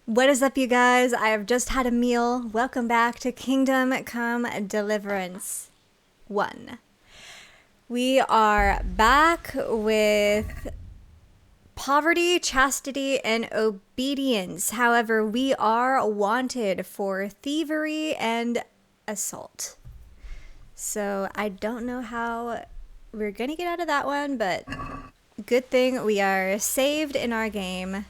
What is up, you guys? I have just had a meal. Welcome back to Kingdom Come Deliverance 1. We are back with poverty, chastity, and obedience. However, we are wanted for thievery and assault. So I don't know how we're going to get out of that one, but good thing we are saved in our game.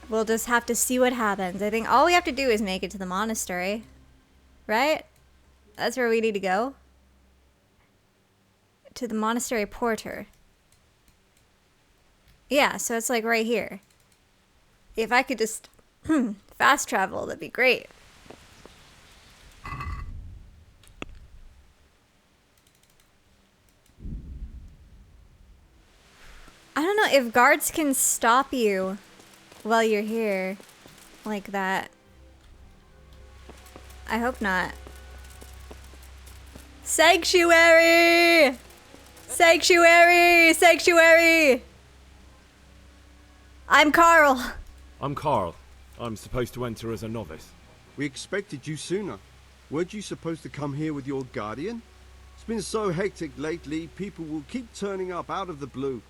We'll just have to see what happens. I think all we have to do is make it to the monastery. Right? That's where we need to go. To the monastery porter. Yeah, so it's like right here. If I could just fast travel, that'd be great. I don't know if guards can stop you while you're here like that. I hope not. Sanctuary! Sanctuary! Sanctuary! I'm Carl. I'm Carl. I'm supposed to enter as a novice. We expected you sooner. Weren't you supposed to come here with your guardian? It's been so hectic lately, people will keep turning up out of the blue.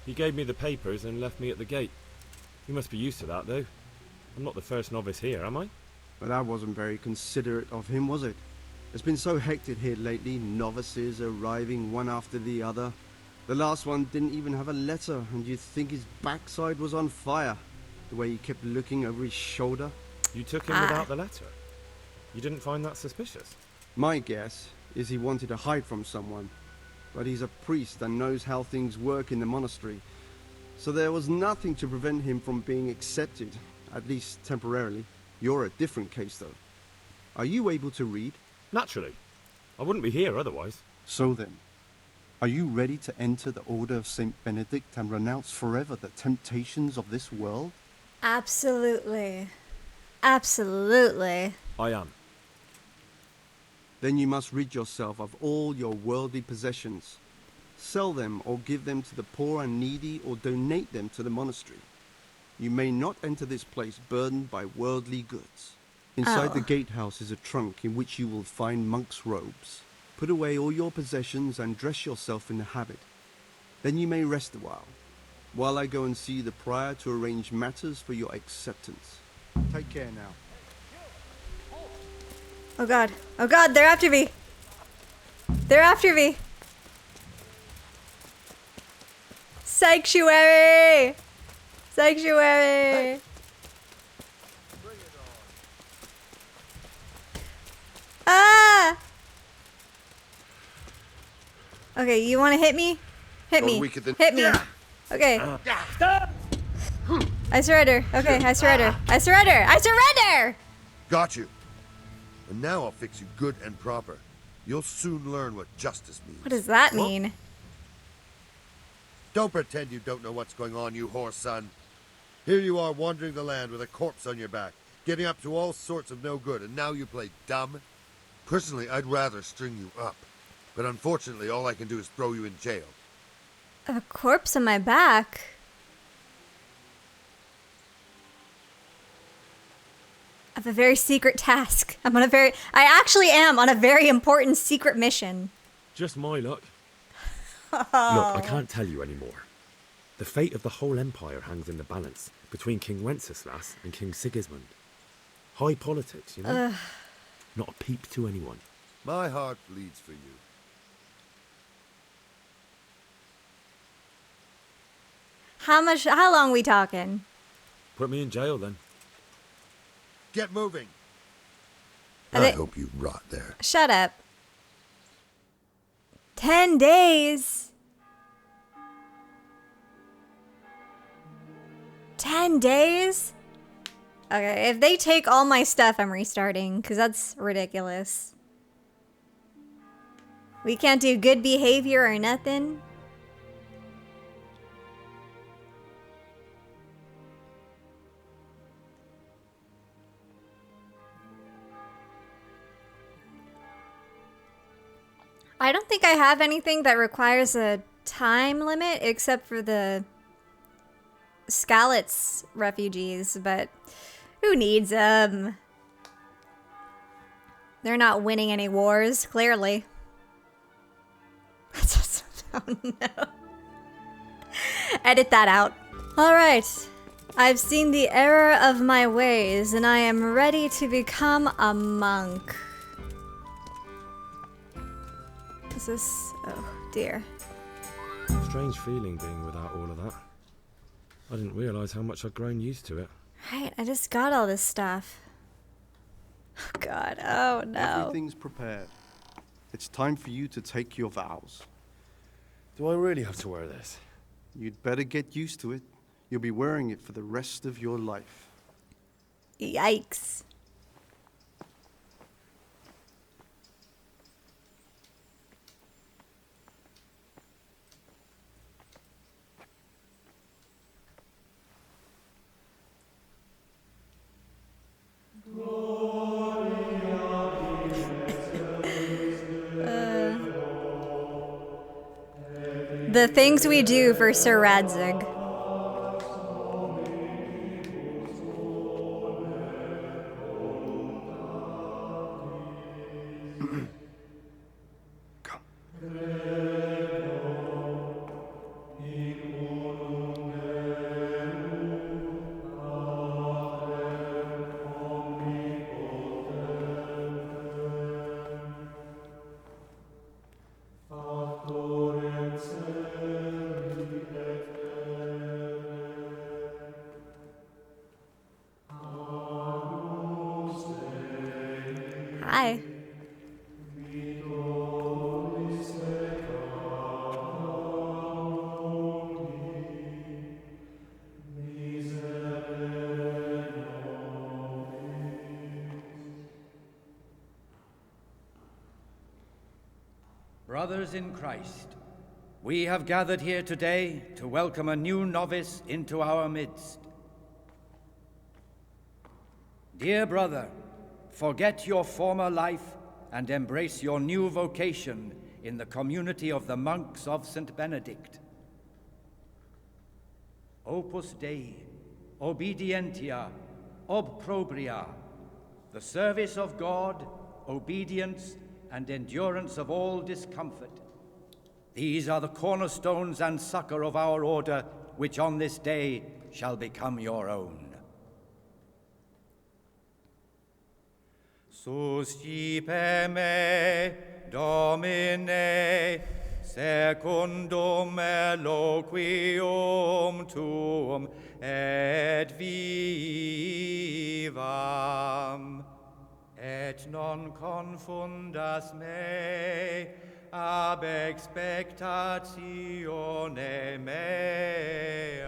He gave me the papers and left me at the gate. You must be used to that, though. I'm not the first novice here, am I? But that wasn't very considerate of him, was it? It's been so hectic here lately, novices arriving one after the other. The last one didn't even have a letter, and you'd think his backside was on fire, the way he kept looking over his shoulder. You took him without the letter? You didn't find that suspicious? My guess is he wanted to hide from someone. But he's a priest and knows how things work in the monastery. So there was nothing to prevent him from being accepted, at least temporarily. You're a different case, though. Are you able to read? Naturally. I wouldn't be here otherwise. So then, are you ready to enter the Order of Saint Benedict and renounce forever the temptations of this world? Absolutely. Absolutely. I am. Then you must rid yourself of all your worldly possessions. Sell them or give them to the poor and needy or donate them to the monastery. You may not enter this place burdened by worldly goods. Inside the gatehouse is a trunk in which you will find monk's robes. Put away all your possessions and dress yourself in the habit. Then you may rest a while I go and see the prior to arrange matters for your acceptance. Take care now. Oh god. Oh god, they're after me. They're after me. Sanctuary! Sanctuary! Ah! Okay, you want to hit me? Hit me. Hit me. Okay. I surrender. Okay, I surrender. I surrender. I surrender! Got you. And now I'll fix you good and proper. You'll soon learn what justice means. What does that mean? Don't pretend you don't know what's going on, you whore son. Here you are wandering the land with a corpse on your back, getting up to all sorts of no good, and now you play dumb? Personally, I'd rather string you up. But unfortunately, all I can do is throw you in jail. A corpse on my back? I have a very secret task. I actually am on a very important secret mission. Just my luck. Look, I can't tell you anymore. The fate of the whole empire hangs in the balance between King Wenceslas and King Sigismund. High politics, you know? Not a peep to anyone. My heart bleeds for you. How long we talking? Put me in jail then. Get moving. I hope you rot there. Shut up. 10 days. 10 days? Okay, if they take all my stuff, I'm restarting, because that's ridiculous. We can't do good behavior or nothing. I don't think I have anything that requires a time limit except for the Skalitz refugees, but who needs them? They're not winning any wars, clearly. Oh no. Edit that out. Alright. I've seen the error of my ways, and I am ready to become a monk. Is this... oh, dear. Strange feeling being without all of that. I didn't realise how much I'd grown used to it. Right, I just got all this stuff. Oh god, oh no. Everything's prepared. It's time for you to take your vows. Do I really have to wear this? You'd better get used to it. You'll be wearing it for the rest of your life. Yikes. The things we do for Sir Radzig. Come. Hi. Brothers in Christ, we have gathered here today to welcome a new novice into our midst. Dear brother, forget your former life and embrace your new vocation in the community of the monks of St. Benedict. Opus Dei, obedientia, obprobria, the service of God, obedience, and endurance of all discomfort. These are the cornerstones and succor of our order, which on this day shall become your own. Suscipe me, Domine, secundum eloquium tuum, et vivam. Et non confundas me ab expectatione mea.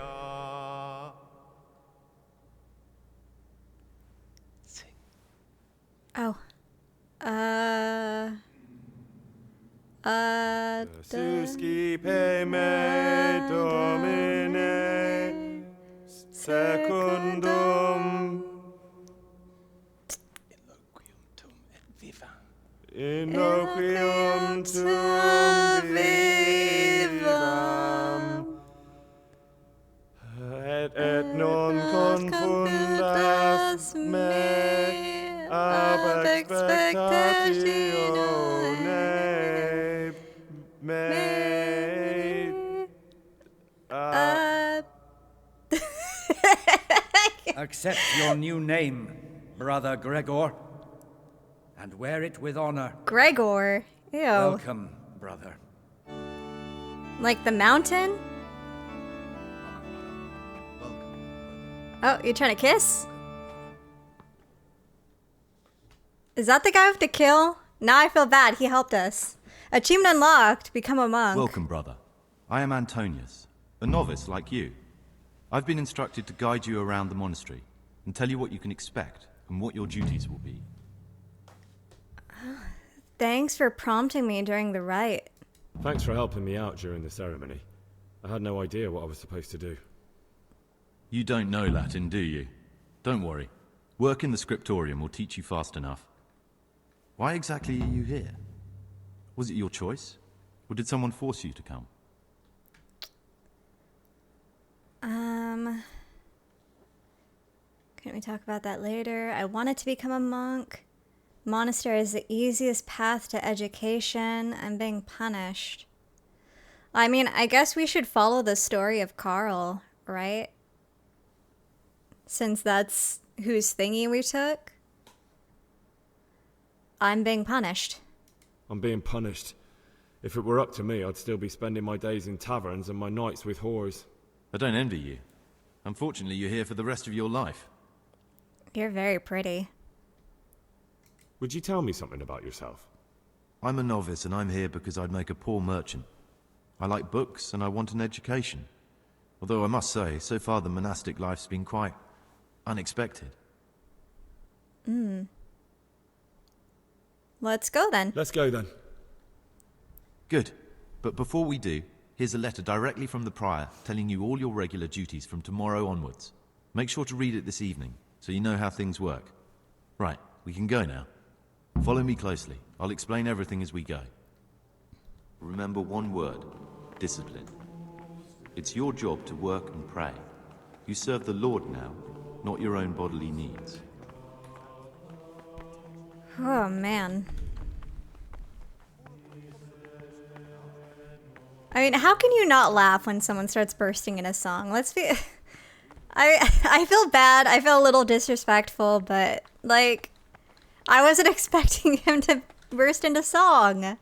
Oh. Suscipe me, Domine, secundum Innoquium tuum vivam, et non confundas me ab expectatione mei. Accept your new name, Brother Gregor, and wear it with honor. Gregor. Ew. Welcome, brother. Like the mountain? Oh, you're trying to kiss? Is that the guy with the kill? Now I feel bad. He helped us. Achievement unlocked. Become a monk. Welcome, brother. I am Antonius, a novice like you. I've been instructed to guide you around the monastery and tell you what you can expect and what your duties will be. Thanks for prompting me during the rite. Thanks for helping me out during the ceremony. I had no idea what I was supposed to do. You don't know Latin, do you? Don't worry. Work in the scriptorium will teach you fast enough. Why exactly are you here? Was it your choice? Or did someone force you to come? Can we talk about that later? I wanted to become a monk. Monastery is the easiest path to education. I'm being punished. I mean, I guess we should follow the story of Carl, right? Since that's whose thingy we took. I'm being punished. I'm being punished. If it were up to me, I'd still be spending my days in taverns and my nights with whores. I don't envy you. Unfortunately, you're here for the rest of your life. You're very pretty. Would you tell me something about yourself? I'm a novice and I'm here because I'd make a poor merchant. I like books and I want an education. Although I must say, so far the monastic life's been quite unexpected. Let's go then. Let's go then. Good. But before we do, here's a letter directly from the prior telling you all your regular duties from tomorrow onwards. Make sure to read it this evening, so you know how things work. Right, we can go now. Follow me closely. I'll explain everything as we go. Remember one word: discipline. It's your job to work and pray. You serve the Lord now, not your own bodily needs. Oh, man. I mean, how can you not laugh when someone starts bursting in a song? Let's be... I feel bad. I feel a little disrespectful, but, like, I wasn't expecting him to burst into song.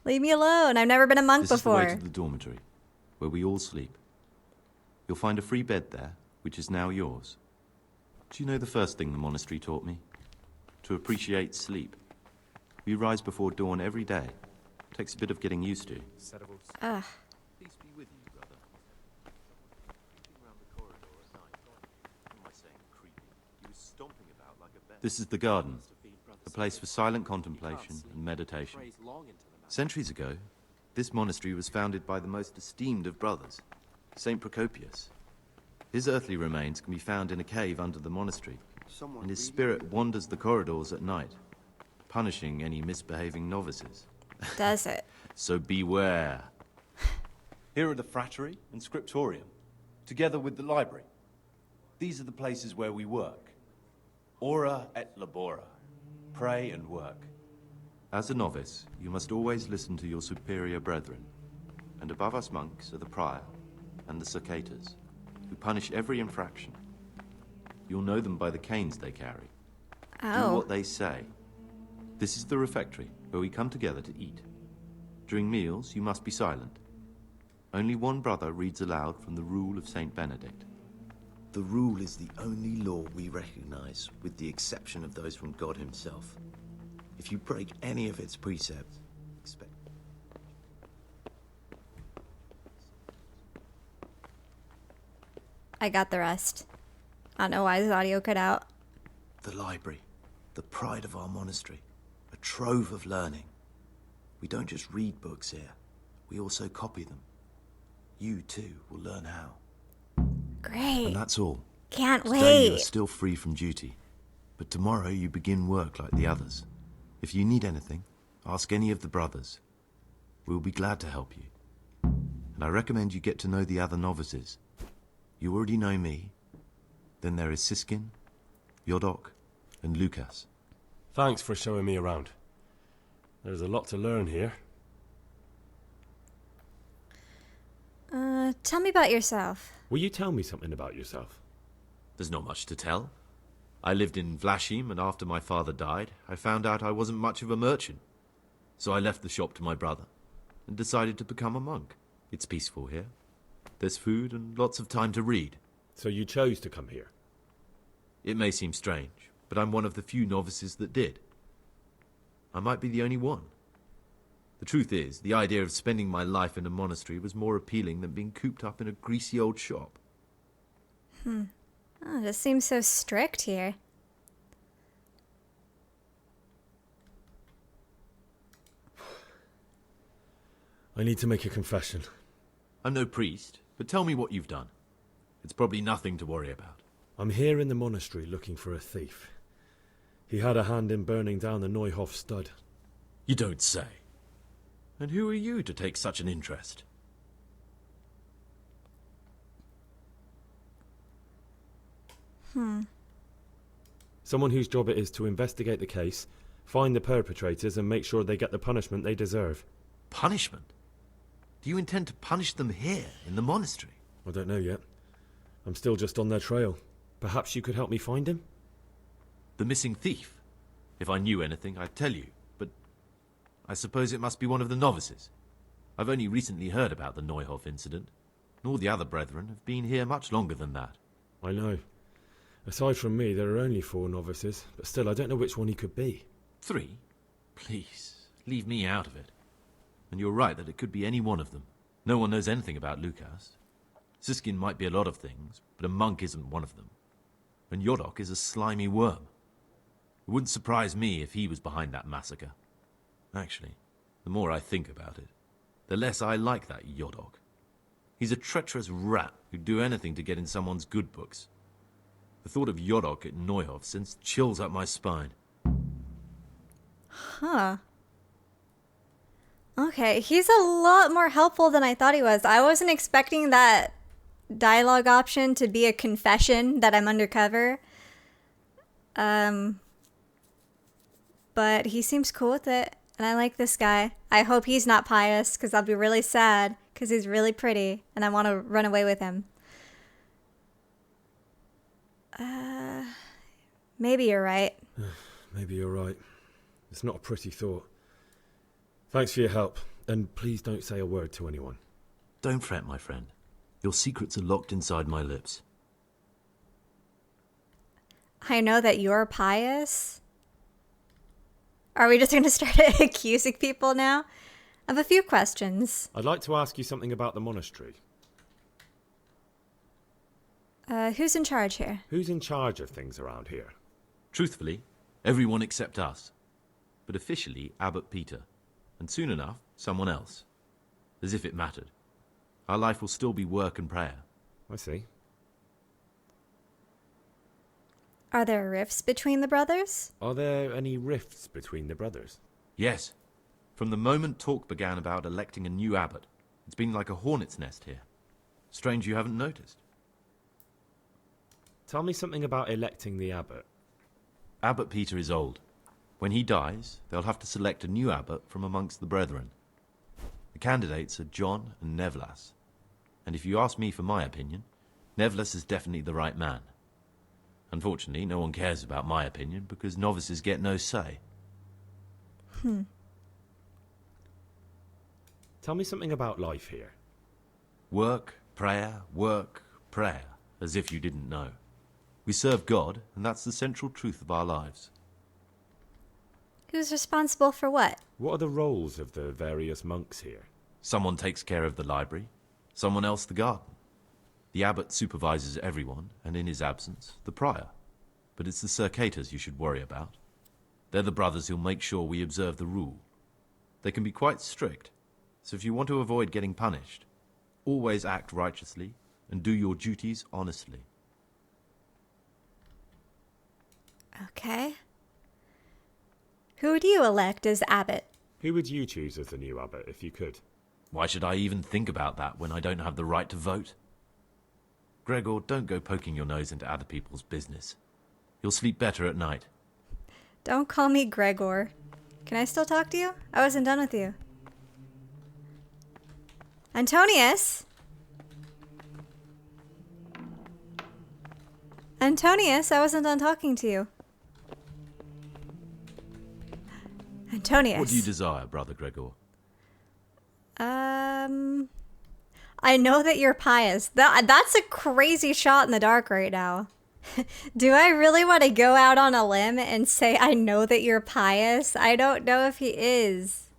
Leave me alone. I've never been a monk This before. is the way to the dormitory, where we all sleep. You'll find a free bed there, which is now yours. Do you know the first thing the monastery taught me? To appreciate sleep. We rise before dawn every day. Takes a bit of getting used to. Ugh. Peace be with you, brother. Creeping around the corridor at night. What am I saying, creepy? He was stomping about like a bear. This is the garden, a place for silent contemplation and meditation. Centuries ago, this monastery was founded by the most esteemed of brothers, Saint Procopius. His earthly remains can be found in a cave under the monastery, and his spirit wanders the corridors at night, punishing any misbehaving novices. Does it? So beware. Here are the frattery and scriptorium, together with the library. These are the places where we work. Ora et labora. Pray and work. As a novice, you must always listen to your superior brethren. And above us monks are the prior and the circators, who punish every infraction. You'll know them by the canes they carry. Do Oh. what they say. This is the refectory, where we come together to eat. During meals, you must be silent. Only one brother reads aloud from the Rule of Saint Benedict. The rule is the only law we recognize, with the exception of those from God himself. If you break any of its precepts, expect... I got the rest. I don't know why his audio cut out. The library, the pride of our monastery, a trove of learning. We don't just read books here, we also copy them. You, too, will learn how. Great. And that's all. Can't Today you are wait. still free from duty, but tomorrow you begin work like the others. If you need anything, ask any of the brothers. We'll be glad to help you. And I recommend you get to know the other novices. You already know me. Then there is Siskin, Yodok, and Lucas. Thanks for showing me around. There's a lot to learn here. Tell me about yourself. Will you tell me something about yourself? There's not much to tell. I lived in Vlashim, and after my father died, I found out I wasn't much of a merchant. So I left the shop to my brother, and decided to become a monk. It's peaceful here. There's food and lots of time to read. So you chose to come here? It may seem strange, but I'm one of the few novices that did. I might be the only one. The truth is, the idea of spending my life in a monastery was more appealing than being cooped up in a greasy old shop. Oh, it just seems so strict here. I need to make a confession. I'm no priest, but tell me what you've done. It's probably nothing to worry about. I'm here in the monastery looking for a thief. He had a hand in burning down the Neuhof stud. You don't say. And who are you to take such an interest? Someone whose job it is to investigate the case, find the perpetrators, and make sure they get the punishment they deserve. Punishment? Do you intend to punish them here, in the monastery? I don't know yet. I'm still just on their trail. Perhaps you could help me find him? The missing thief? If I knew anything, I'd tell you, but I suppose it must be one of the novices. I've only recently heard about the Neuhof incident, and all the other brethren have been here much longer than that. I know. Aside from me, there are only 4 novices, but still, I don't know which one he could be. 3? Please, leave me out of it. And you're right that it could be any one of them. No one knows anything about Lukas. Siskin might be a lot of things, but a monk isn't one of them. And Yodok is a slimy worm. It wouldn't surprise me if he was behind that massacre. Actually, the more I think about it, the less I like that Yodok. He's a treacherous rat who'd do anything to get in someone's good books. The thought of Yodok at Neuhof sends chills up my spine. Huh. Okay, he's a lot more helpful than I thought he was. I wasn't expecting that dialogue option to be a confession that I'm undercover. But he seems cool with it, and I like this guy. I hope he's not pious, because I'll be really sad, because he's really pretty, and I want to run away with him. Maybe you're right. Maybe you're right. It's not a pretty thought. Thanks for your help, and please don't say a word to anyone. Don't fret, my friend. Your secrets are locked inside my lips. I know that you're pious. Are we just going to start accusing people now? I have a few questions. I'd like to ask you something about the monastery. Who's in charge here? Who's in charge of things around here? Truthfully, everyone except us. But officially, Abbot Peter. And soon enough, someone else. As if it mattered. Our life will still be work and prayer. I see. Are there rifts between the brothers? Are there any rifts between the brothers? Yes. From the moment talk began about electing a new abbot, it's been like a hornet's nest here. Strange you haven't noticed. Tell me something about electing the abbot. Abbot Peter is old. When he dies, they'll have to select a new abbot from amongst the brethren. The candidates are John and Nevlas. And if you ask me for my opinion, Nevlas is definitely the right man. Unfortunately, no one cares about my opinion because novices get no say. Tell me something about life here. Work, prayer, as if you didn't know. We serve God, and that's the central truth of our lives. Who's responsible for what? What are the roles of the various monks here? Someone takes care of the library, someone else the garden. The abbot supervises everyone, and in his absence, the prior. But it's the circators you should worry about. They're the brothers who'll make sure we observe the rule. They can be quite strict, so if you want to avoid getting punished, always act righteously and do your duties honestly. Okay. Who would you elect as abbot? Who would you choose as the new abbot if you could? Why should I even think about that when I don't have the right to vote? Gregor, don't go poking your nose into other people's business. You'll sleep better at night. Don't call me Gregor. Can I still talk to you? I wasn't done with you. Antonius? Antonius, I wasn't done talking to you. Antonius. What do you desire, Brother Gregor? I know that you're pious. That's a crazy shot in the dark right now. Do I really want to go out on a limb and say I know that you're pious? I don't know if he is.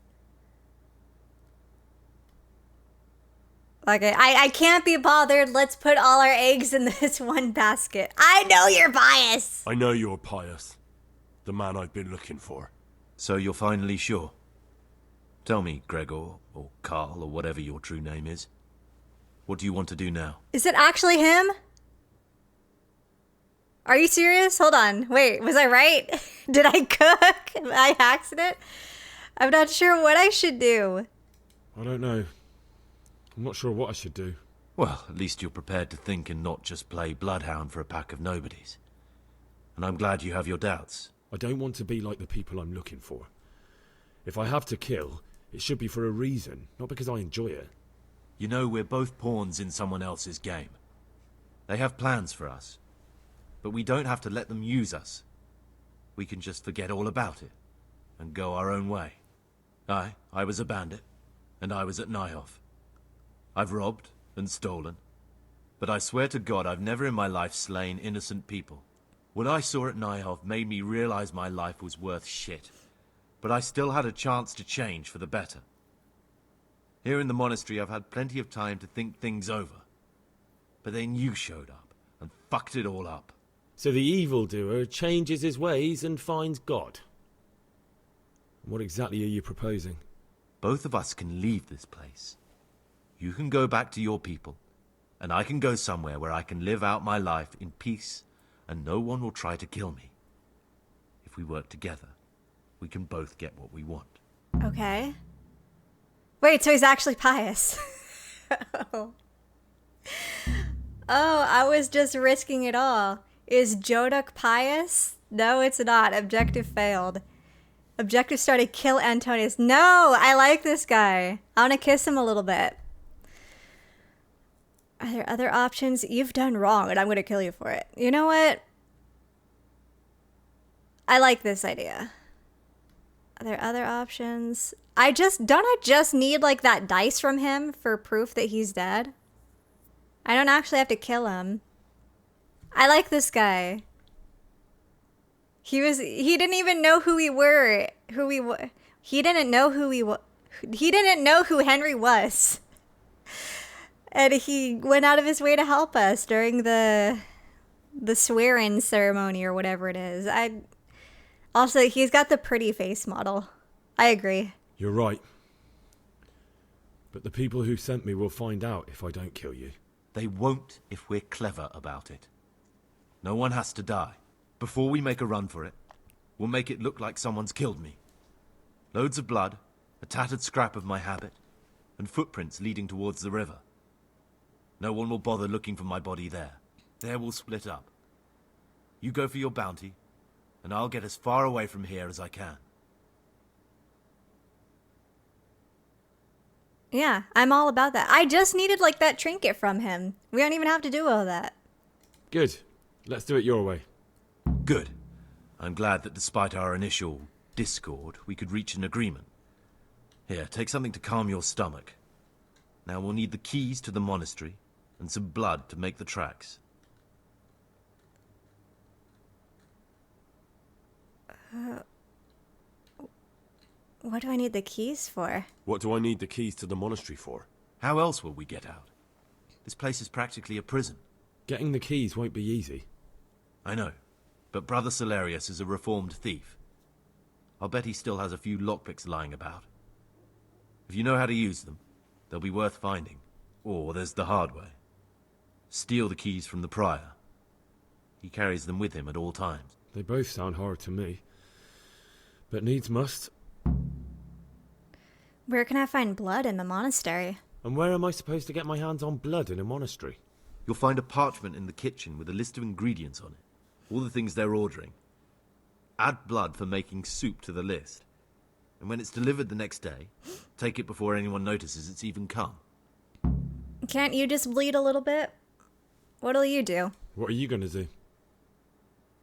Okay, I can't be bothered. Let's put all our eggs in this one basket. I know you're pious. I know you're pious. The man I've been looking for. So you're finally sure? Tell me, Gregor, or Carl, or whatever your true name is. What do you want to do now? Is it actually him? Are you serious? Hold on. Wait, was I right? Did I cook by accident? I'm not sure what I should do. I don't know. I'm not sure what I should do. Well, at least you're prepared to think and not just play bloodhound for a pack of nobodies. And I'm glad you have your doubts. I don't want to be like the people I'm looking for. If I have to kill, it should be for a reason, not because I enjoy it. You know, we're both pawns in someone else's game. They have plans for us, but we don't have to let them use us. We can just forget all about it and go our own way. I was a bandit, and I was at Nyhoff. I've robbed and stolen, but I swear to God I've never in my life slain innocent people. What I saw at Nyhoff made me realize my life was worth shit, but I still had a chance to change for the better. Here in the monastery I've had plenty of time to think things over, but then you showed up and fucked it all up. So the evildoer changes his ways and finds God. What exactly are you proposing? Both of us can leave this place. You can go back to your people, and I can go somewhere where I can live out my life in peace, and no one will try to kill me. If we work together, we can both get what we want. Okay. Wait, so he's actually pious. Oh, I was just risking it all. Is Jodok pious? No, it's not. Objective failed. Objective started kill Antonius. No, I like this guy. I want to kiss him a little bit. Are there other options? You've done wrong, and I'm going to kill you for it. You know what? I like this idea. Are there other options? I just need like that dice from him for proof that he's dead? I don't actually have to kill him. I like this guy. He didn't even know who we were. He didn't know who Henry was. And he went out of his way to help us during the swear-in ceremony or whatever it is. Also, he's got the pretty face model. I agree. You're right. But the people who sent me will find out if I don't kill you. They won't if we're clever about it. No one has to die. Before we make a run for it, we'll make it look like someone's killed me. Loads of blood, a tattered scrap of my habit, and footprints leading towards the river. No one will bother looking for my body there. There we'll split up. You go for your bounty, and I'll get as far away from here as I can. Yeah, I'm all about that. I just needed like that trinket from him. We don't even have to do all that. Good. Let's do it your way. Good. I'm glad that despite our initial discord, we could reach an agreement. Here, take something to calm your stomach. Now we'll need the keys to the monastery and some blood to make the tracks. What do I need the keys for? What do I need the keys to the monastery for? How else will we get out? This place is practically a prison. Getting the keys won't be easy. I know, but Brother Salarius is a reformed thief. I'll bet he still has a few lockpicks lying about. If you know how to use them, they'll be worth finding. Or there's the hard way. Steal the keys from the prior. He carries them with him at all times. They both sound hard to me. But needs must. Where can I find blood in the monastery? And where am I supposed to get my hands on blood in a monastery? You'll find a parchment in the kitchen with a list of ingredients on it. All the things they're ordering. Add blood for making soup to the list. And when it's delivered the next day, take it before anyone notices it's even come. Can't you just bleed a little bit? What'll you do? What are you going to do?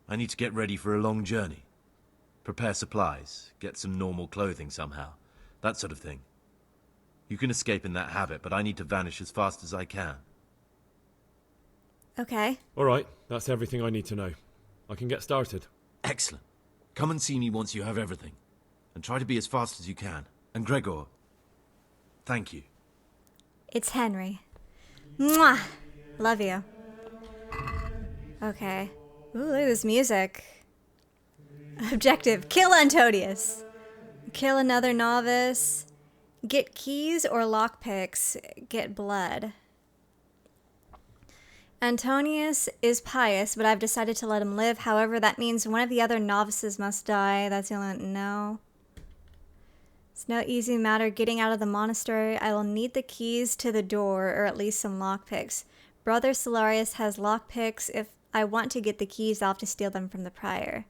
I need to get ready for a long journey. Prepare supplies, get some normal clothing somehow. That sort of thing. You can escape in that habit, but I need to vanish as fast as I can. Okay. All right, that's everything I need to know. I can get started. Excellent. Come and see me once you have everything. And try to be as fast as you can. And Gregor, thank you. It's Henry. Mwah! Love you. Okay. Ooh, look at this music. Objective. Kill Antonius. Kill another novice. Get keys or lockpicks. Get blood. Antonius is pious, but I've decided to let him live. However, that means one of the other novices must die. That's the only one. No. It's no easy matter getting out of the monastery. I will need the keys to the door, or at least some lockpicks. Brother Solarius has lockpicks if I want to get the keys off to steal them from the prior.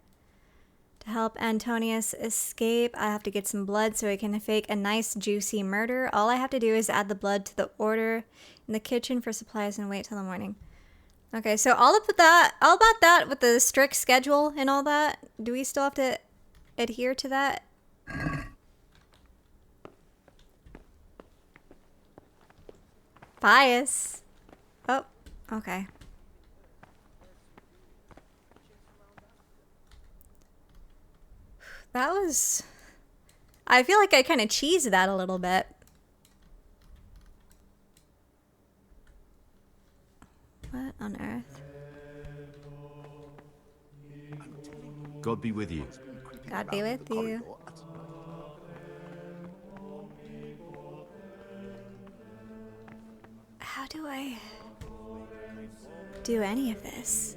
To help Antonius escape, I have to get some blood so he can fake a nice juicy murder. All I have to do is add the blood to the order in the kitchen for supplies and wait till the morning. Okay, so all about that with the strict schedule and all that. Do we still have to adhere to that? Bias. Oh, okay. That was... I feel like I kind of cheesed that a little bit. What on earth? God be with you. God be with you. How do I do any of this?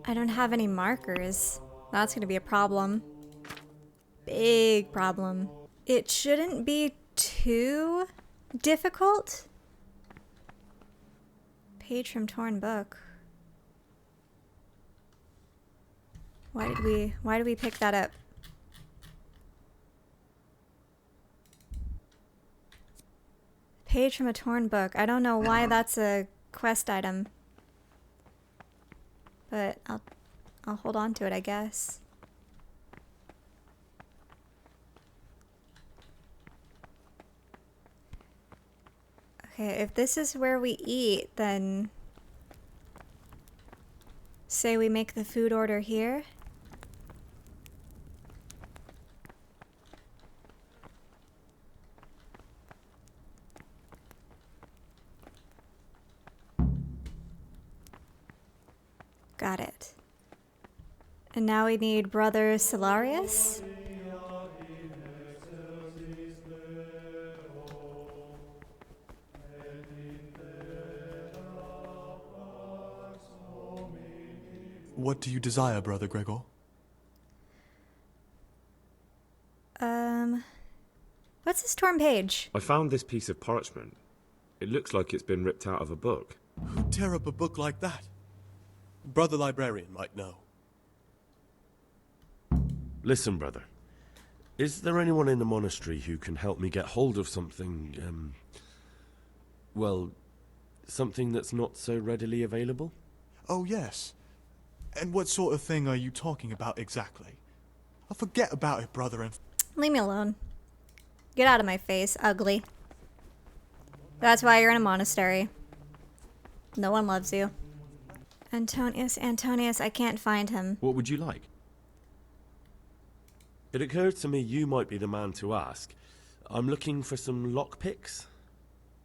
I don't have any markers. That's gonna be a problem. Big problem. It shouldn't be too difficult. Page from torn book. Why did we pick that up? Page from a torn book. I don't know why that's a quest item. But I'll hold on to it, I guess. Okay, if this is where we eat, then say we make the food order here. Got it. And now we need Brother Solarius. What do you desire, Brother Gregor? What's this torn page? I found this piece of parchment. It looks like it's been ripped out of a book. Who'd tear up a book like that? Brother Librarian might know. Listen, brother. Is there anyone in the monastery who can help me get hold of something, well, something that's not so readily available? Oh, yes. And what sort of thing are you talking about exactly? I'll forget about it, brother, and... Leave me alone. Get out of my face, ugly. That's why you're in a monastery. No one loves you. Antonius, I can't find him. What would you like? It occurred to me you might be the man to ask. I'm looking for some lockpicks.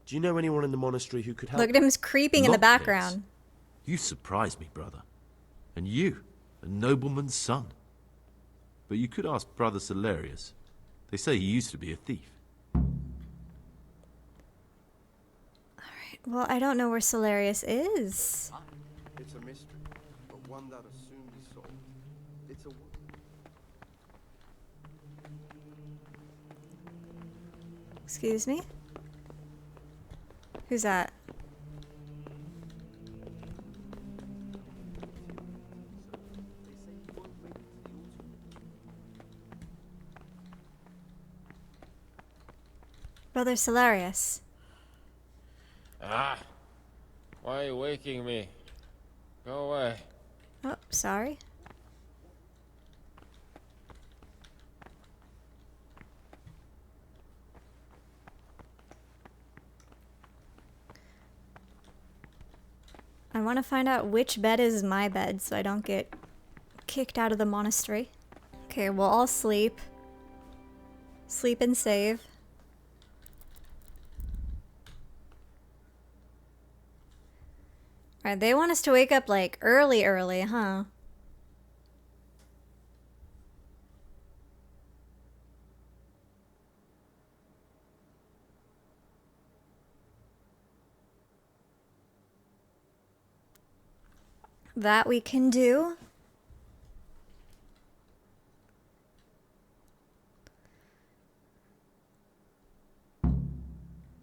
Do you know anyone in the monastery who could help? Look at him creeping in the Lockpicks? background. You surprise me, brother. And you, a nobleman's son. But you could ask Brother Solarius. They say he used to be a thief. Alright, well, I don't know where Solarius is. It's a mystery, but one that'll soon be solved. It's a... Excuse me? Who's that? Brother Solarius. Ah! Why are you waking me? Go away. Oh, sorry. I want to find out which bed is my bed so I don't get kicked out of the monastery. Okay, we'll all sleep. Sleep and save. Alright, they want us to wake up like early, huh? That we can do.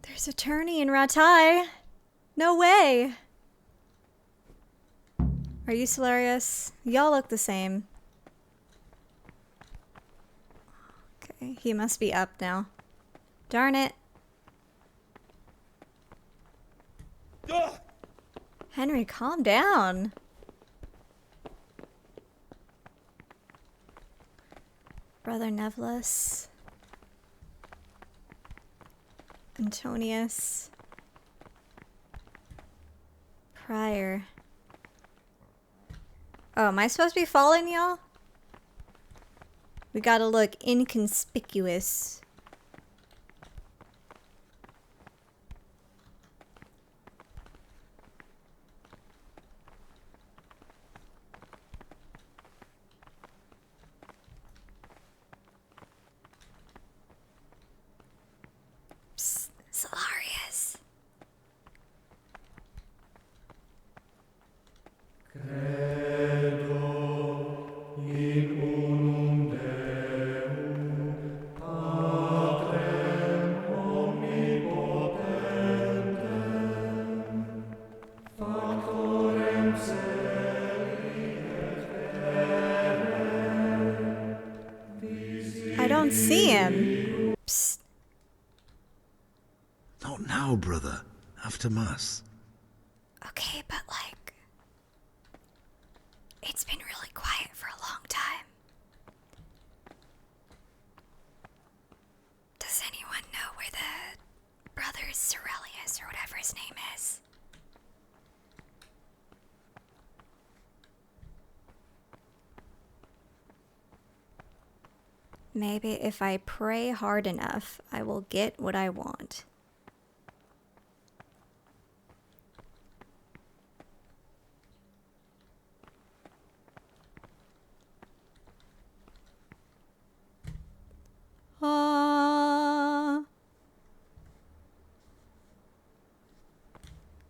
There's a tourney in Ratai. No way. Are you Solarius? Y'all look the same. Okay, he must be up now. Darn it. Henry, calm down. Brother Nevlus. Antonius. Prior. Oh, am I supposed to be following y'all? We gotta look inconspicuous. Psst, Solarius. I don't see him. Psst. Not now, brother. After Mass. Okay, but like, it's been really quiet for a long time. Does anyone know where the brother Cerelius or whatever his name is? Maybe if I pray hard enough, I will get what I want.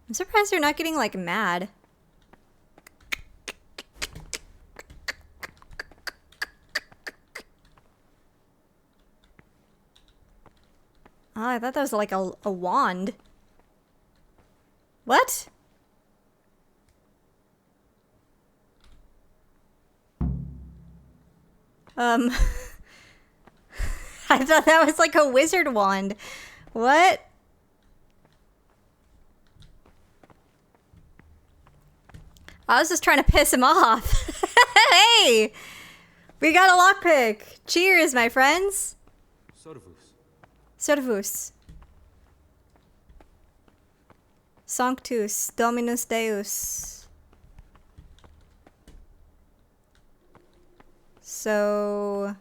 I'm surprised they're not getting like mad. Oh, I thought that was like a wand. What? I thought that was like a wizard wand. What? I was just trying to piss him off. Hey! We got a lockpick. Cheers, my friends. Servus. Sanctus Dominus Deus. So...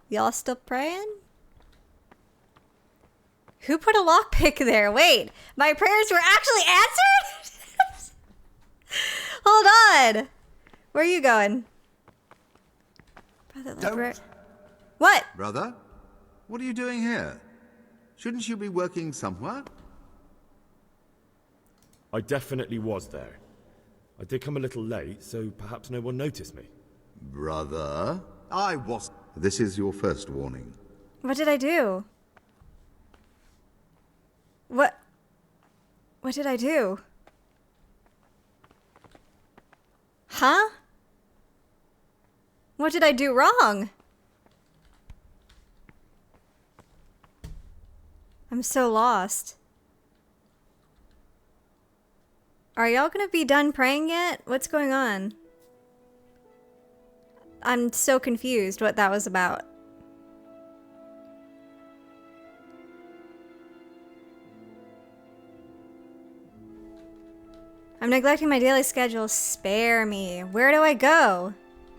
y'all still praying? Who put a lockpick there? Wait, my prayers were actually answered? Hold on. Where are you going? Brother, Don't. What? Brother, what are you doing here? Shouldn't you be working somewhere? I definitely was there. I did come a little late, so perhaps no one noticed me. Brother, I was... This is your first warning. What did I do? What did I do? Huh? What did I do wrong? I'm so lost. Are y'all gonna be done praying yet? What's going on? I'm so confused what that was about. I'm neglecting my daily schedule. Spare me. Where do I go?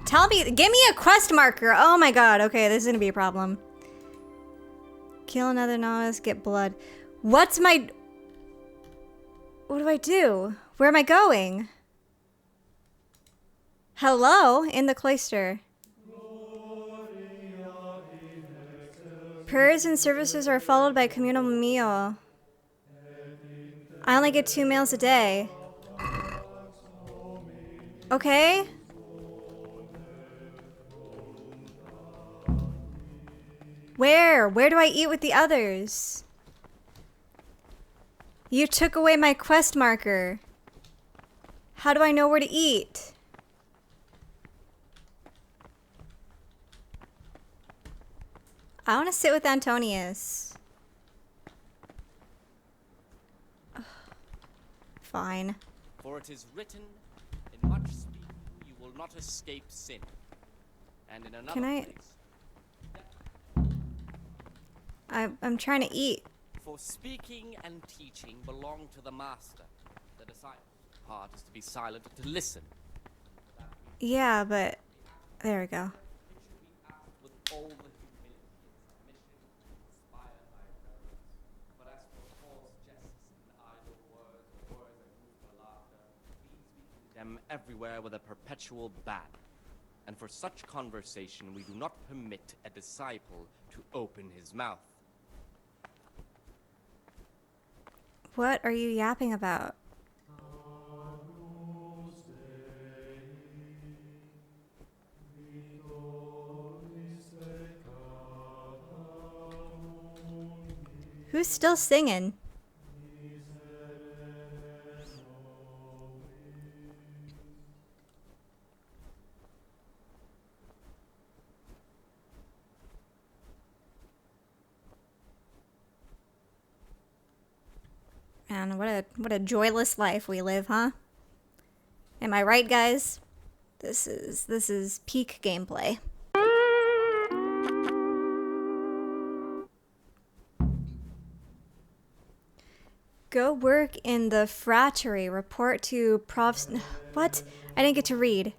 Tell me. Give me a quest marker. Oh my god. Okay, this is gonna be a problem. Kill another novice. Get blood. What's my... What do I do? Where am I going? Hello? In the cloister. Prayers and services are followed by communal meal. I only get 2 meals a day. Okay. Where? Where do I eat with the others? You took away my quest marker. How do I know where to eat? I want to sit with Antonius. Ugh. Fine. For it is written, in much speaking you will not escape sin. And in another Can I? place, I'm trying to eat. for speaking and teaching belong to the master. The disciple part is to be silent, to listen. Yeah, but there we go. With all the humility and submission inspired by reverence. But as for false jests and idle words, or words that move for laughter, these we condemn everywhere with a perpetual ban. And for such conversation we do not permit a disciple to open his mouth. What are you yapping about? Who's still singing? Man, what a joyless life we live, huh? Am I right, guys? This is peak gameplay. Go work in the frattery. Report to profs. What? I didn't get to read.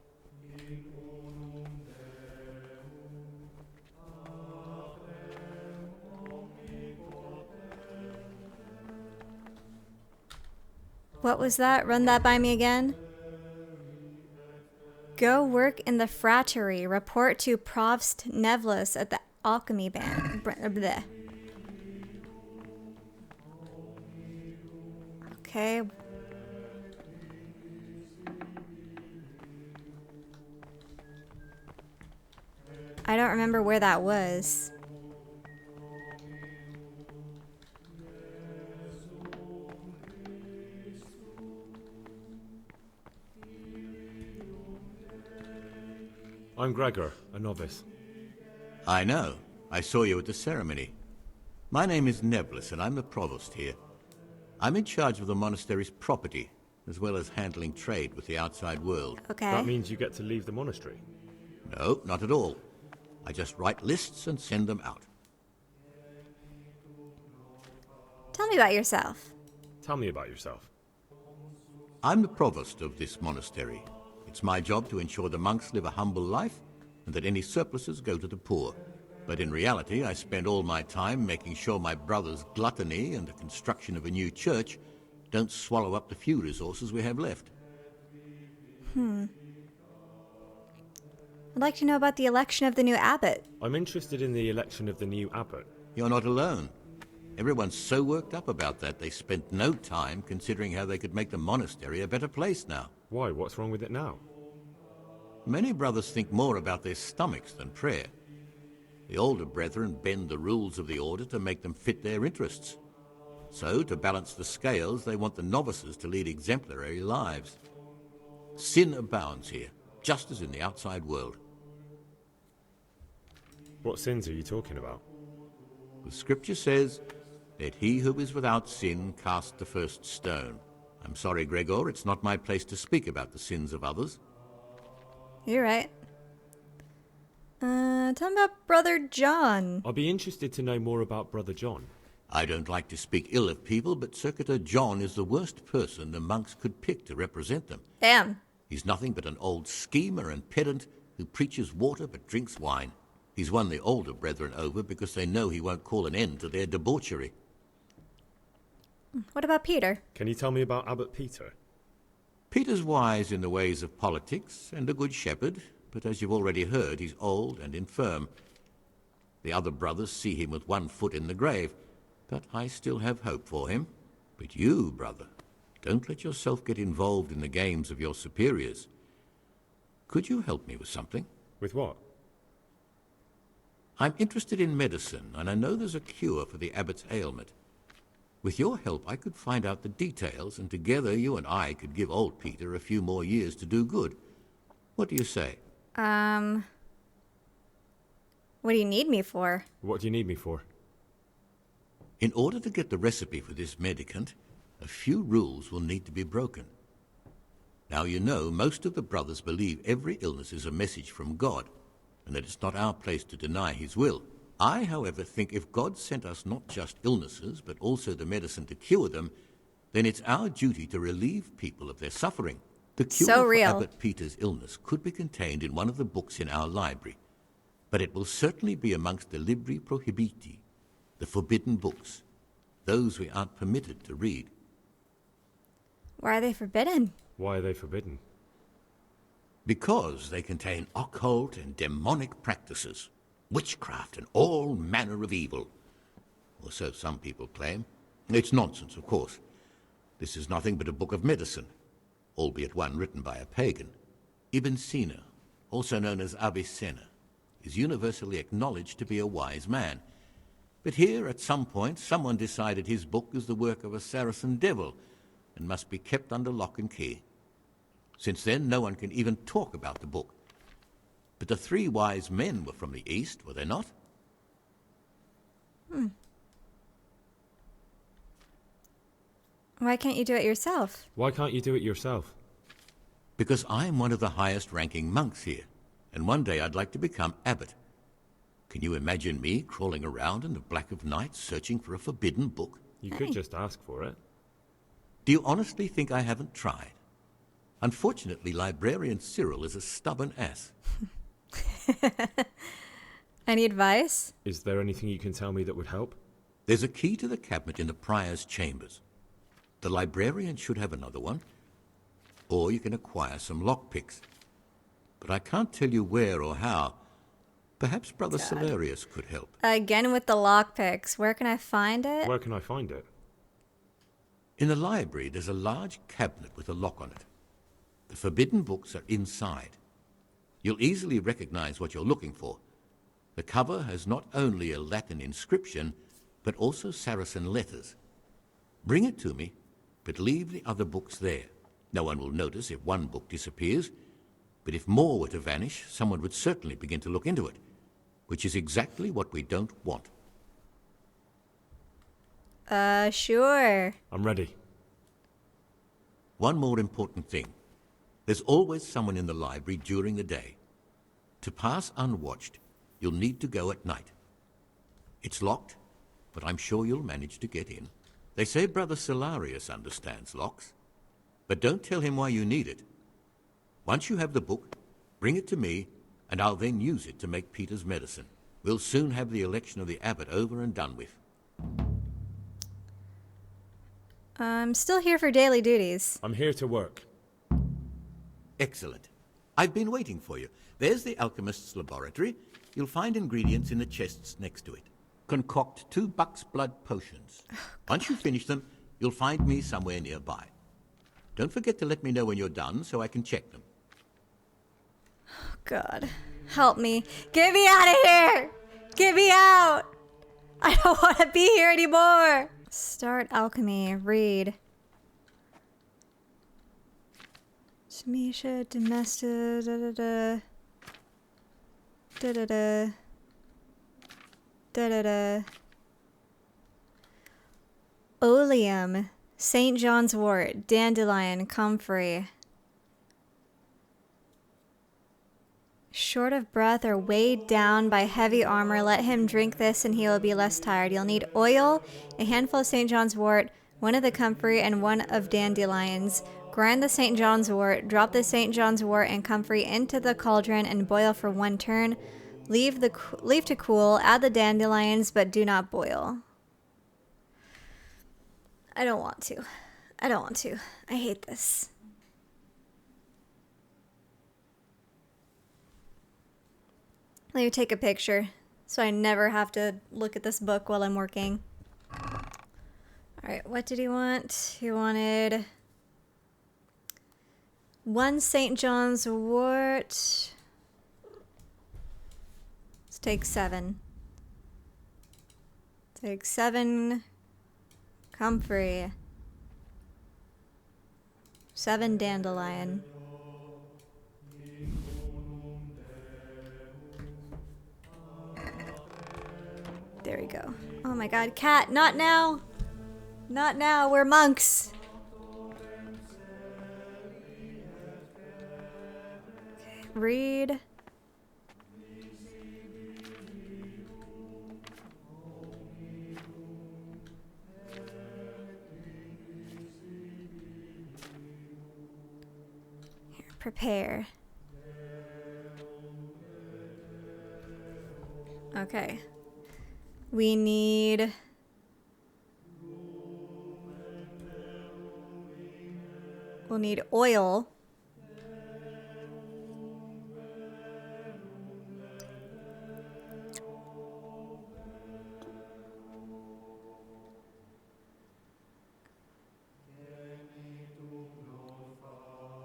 What was that? Run that by me again. Go work in the frattery. Report to Provost Nevlis at the alchemy band. Bleh. Okay. I don't remember where that was. I'm Gregor, a novice. I know. I saw you at the ceremony. My name is Neblis, and I'm the provost here. I'm in charge of the monastery's property, as well as handling trade with the outside world. Okay. That means you get to leave the monastery? No, not at all. I just write lists and send them out. Tell me about yourself. Tell me about yourself. I'm the provost of this monastery. It's my job to ensure the monks live a humble life and that any surpluses go to the poor. But in reality, I spend all my time making sure my brother's gluttony and the construction of a new church don't swallow up the few resources we have left. I'd like to know about the election of the new abbot. I'm interested in the election of the new abbot. You're not alone. Everyone's so worked up about that they spent no time considering how they could make the monastery a better place now. Why? What's wrong with it now? Many brothers think more about their stomachs than prayer. The older brethren bend the rules of the order to make them fit their interests. So, to balance the scales, they want the novices to lead exemplary lives. Sin abounds here, just as in the outside world. What sins are you talking about? The scripture says, "Let he who is without sin cast the first stone." I'm sorry, Gregor, it's not my place to speak about the sins of others. You're right. Tell me about Brother John. I'll be interested to know more about Brother John. I don't like to speak ill of people, but Circuitor John is the worst person the monks could pick to represent them. Damn. He's nothing but an old schemer and pedant who preaches water but drinks wine. He's won the older brethren over because they know he won't call an end to their debauchery. What about Peter? Can you tell me about Abbot Peter? Peter's wise in the ways of politics and a good shepherd, but as you've already heard, he's old and infirm. The other brothers see him with one foot in the grave, but I still have hope for him. But you, brother, don't let yourself get involved in the games of your superiors. Could you help me with something? With what? I'm interested in medicine, and I know there's a cure for the abbot's ailment. With your help, I could find out the details, and together you and I could give old Peter a few more years to do good. What do you say? What do you need me for? What do you need me for? In order to get the recipe for this medicament, a few rules will need to be broken. Now, you know, most of the brothers believe every illness is a message from God, and that it's not our place to deny his will. I, however, think if God sent us not just illnesses, but also the medicine to cure them, then it's our duty to relieve people of their suffering. The cure So for real. Abbot Peter's illness could be contained in one of the books in our library, but it will certainly be amongst the Libri Prohibiti, the forbidden books, those we aren't permitted to read. Why are they forbidden? Why are they forbidden? Because they contain occult and demonic practices, witchcraft and all manner of evil. Or so some people claim. It's nonsense, of course. This is nothing but a book of medicine, albeit one written by a pagan. Ibn Sina, also known as Avicenna, is universally acknowledged to be a wise man. But here, at some point, someone decided his book is the work of a Saracen devil and must be kept under lock and key. Since then, no one can even talk about the book. But the three wise men were from the East, were they not? Why can't you do it yourself? Why can't you do it yourself? Because I'm one of the highest-ranking monks here, and one day I'd like to become abbot. Can you imagine me crawling around in the black of night searching for a forbidden book? You could just ask for it. Do you honestly think I haven't tried? Unfortunately, librarian Cyril is a stubborn ass. Any advice? Is there anything you can tell me that would help? There's a key to the cabinet in the prior's chambers. The librarian should have another one, or you can acquire some lockpicks. But I can't tell you where or how. Perhaps Brother Salarius could help. Again with the lockpicks. Where can I find it? Where can I find it? In the library, there's a large cabinet with a lock on it. The forbidden books are inside. You'll easily recognize what you're looking for. The cover has not only a Latin inscription, but also Saracen letters. Bring it to me, but leave the other books there. No one will notice if one book disappears, but if more were to vanish, someone would certainly begin to look into it, which is exactly what we don't want. Sure. I'm ready. One more important thing. There's always someone in the library during the day. To pass unwatched, you'll need to go at night. It's locked, but I'm sure you'll manage to get in. They say Brother Salarius understands locks, but don't tell him why you need it. Once you have the book, bring it to me, and I'll then use it to make Peter's medicine. We'll soon have the election of the abbot over and done with. I'm still here for daily duties. I'm here to work. Excellent. I've been waiting for you. There's the alchemist's laboratory. You'll find ingredients in the chests next to it. Concoct 2 buck's blood potions. Once you finish them, you'll find me somewhere nearby. Don't forget to let me know when you're done so I can check them. Oh, God. Help me. Get me out of here! Get me out! I don't want to be here anymore! Start alchemy. Read. Shmisha, Domesta, da-da-da. Da-da-da. Da-da-da. Oleum. St. John's wort. Dandelion. Comfrey. Short of breath or weighed down by heavy armor, let him drink this and he will be less tired. You'll need oil, a handful of St. John's wort, one of the comfrey, and one of dandelions. Grind the St. John's wort, drop the St. John's wort and comfrey into the cauldron and boil for 1 turn. Leave to cool, add the dandelions, but do not boil. I don't want to. I don't want to. I hate this. Let me take a picture so I never have to look at this book while I'm working. Alright, what did he want? He wanted 1 St. John's wort. Let's take 7. Take 7 comfrey. 7 dandelion. There we go. Oh my god, cat, not now! Not now, we're monks! Okay, read. Here, prepare. Okay. We need... We'll need oil.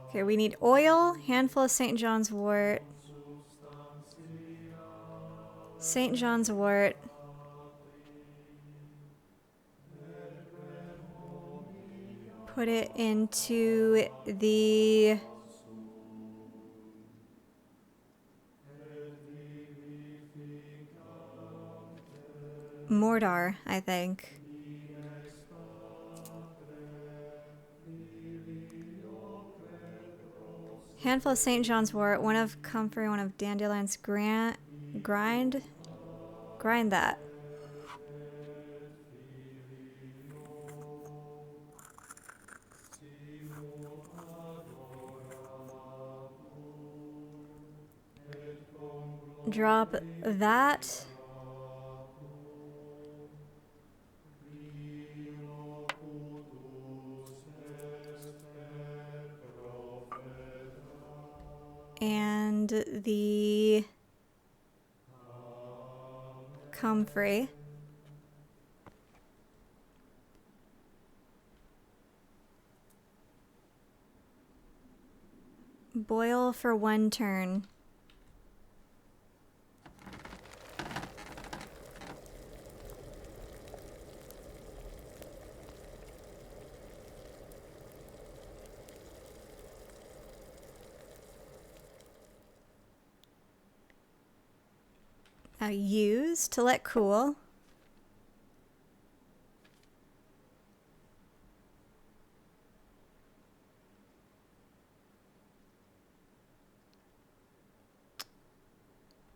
Okay, we need oil, handful of St. John's wort. St. John's wort. Put it into the mortar, I think. Handful of St. John's wort, 1 of comfrey, 1 of dandelions. Grind that. Drop that. And the comfrey. Boil for 1 turn. Now use to let cool.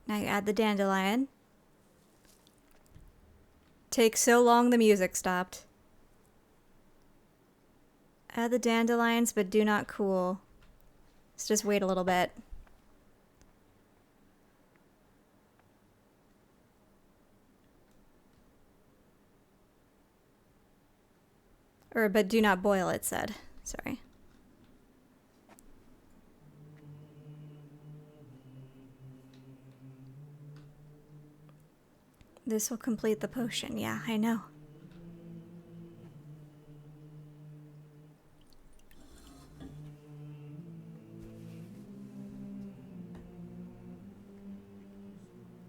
Now you add the dandelion. Takes so long the music stopped. Add the dandelions, but do not cool. Let's just wait a little bit. But do not boil, it said. Sorry. This will complete the potion. Yeah, I know.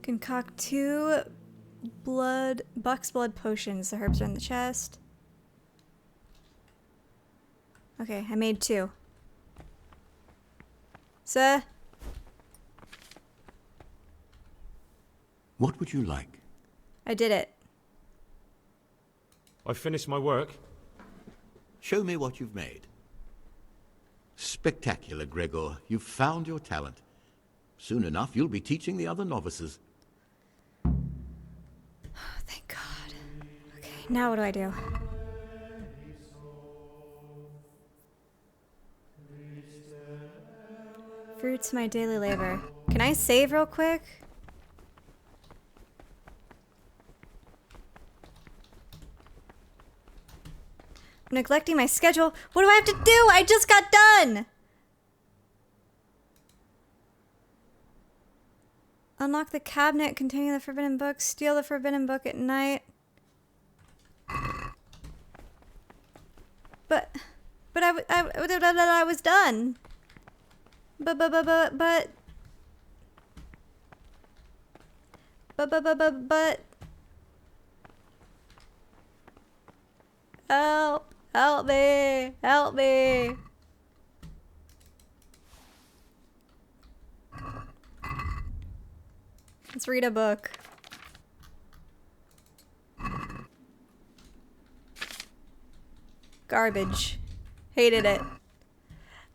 Concoct 2 buck's blood potions. The herbs are in the chest. Okay, I made 2. Sir? What would you like? I did it. I finished my work. Show me what you've made. Spectacular, Gregor. You've found your talent. Soon enough, you'll be teaching the other novices. Thank God. Okay, now what do I do? Fruits my daily labor. Can I save real quick? I'm neglecting my schedule. What do I have to do? I just got done! Unlock the cabinet containing the forbidden book. Steal the forbidden book at night. But I was done. But. Help! Help me! Help me! Let's read a book. Garbage. Hated it.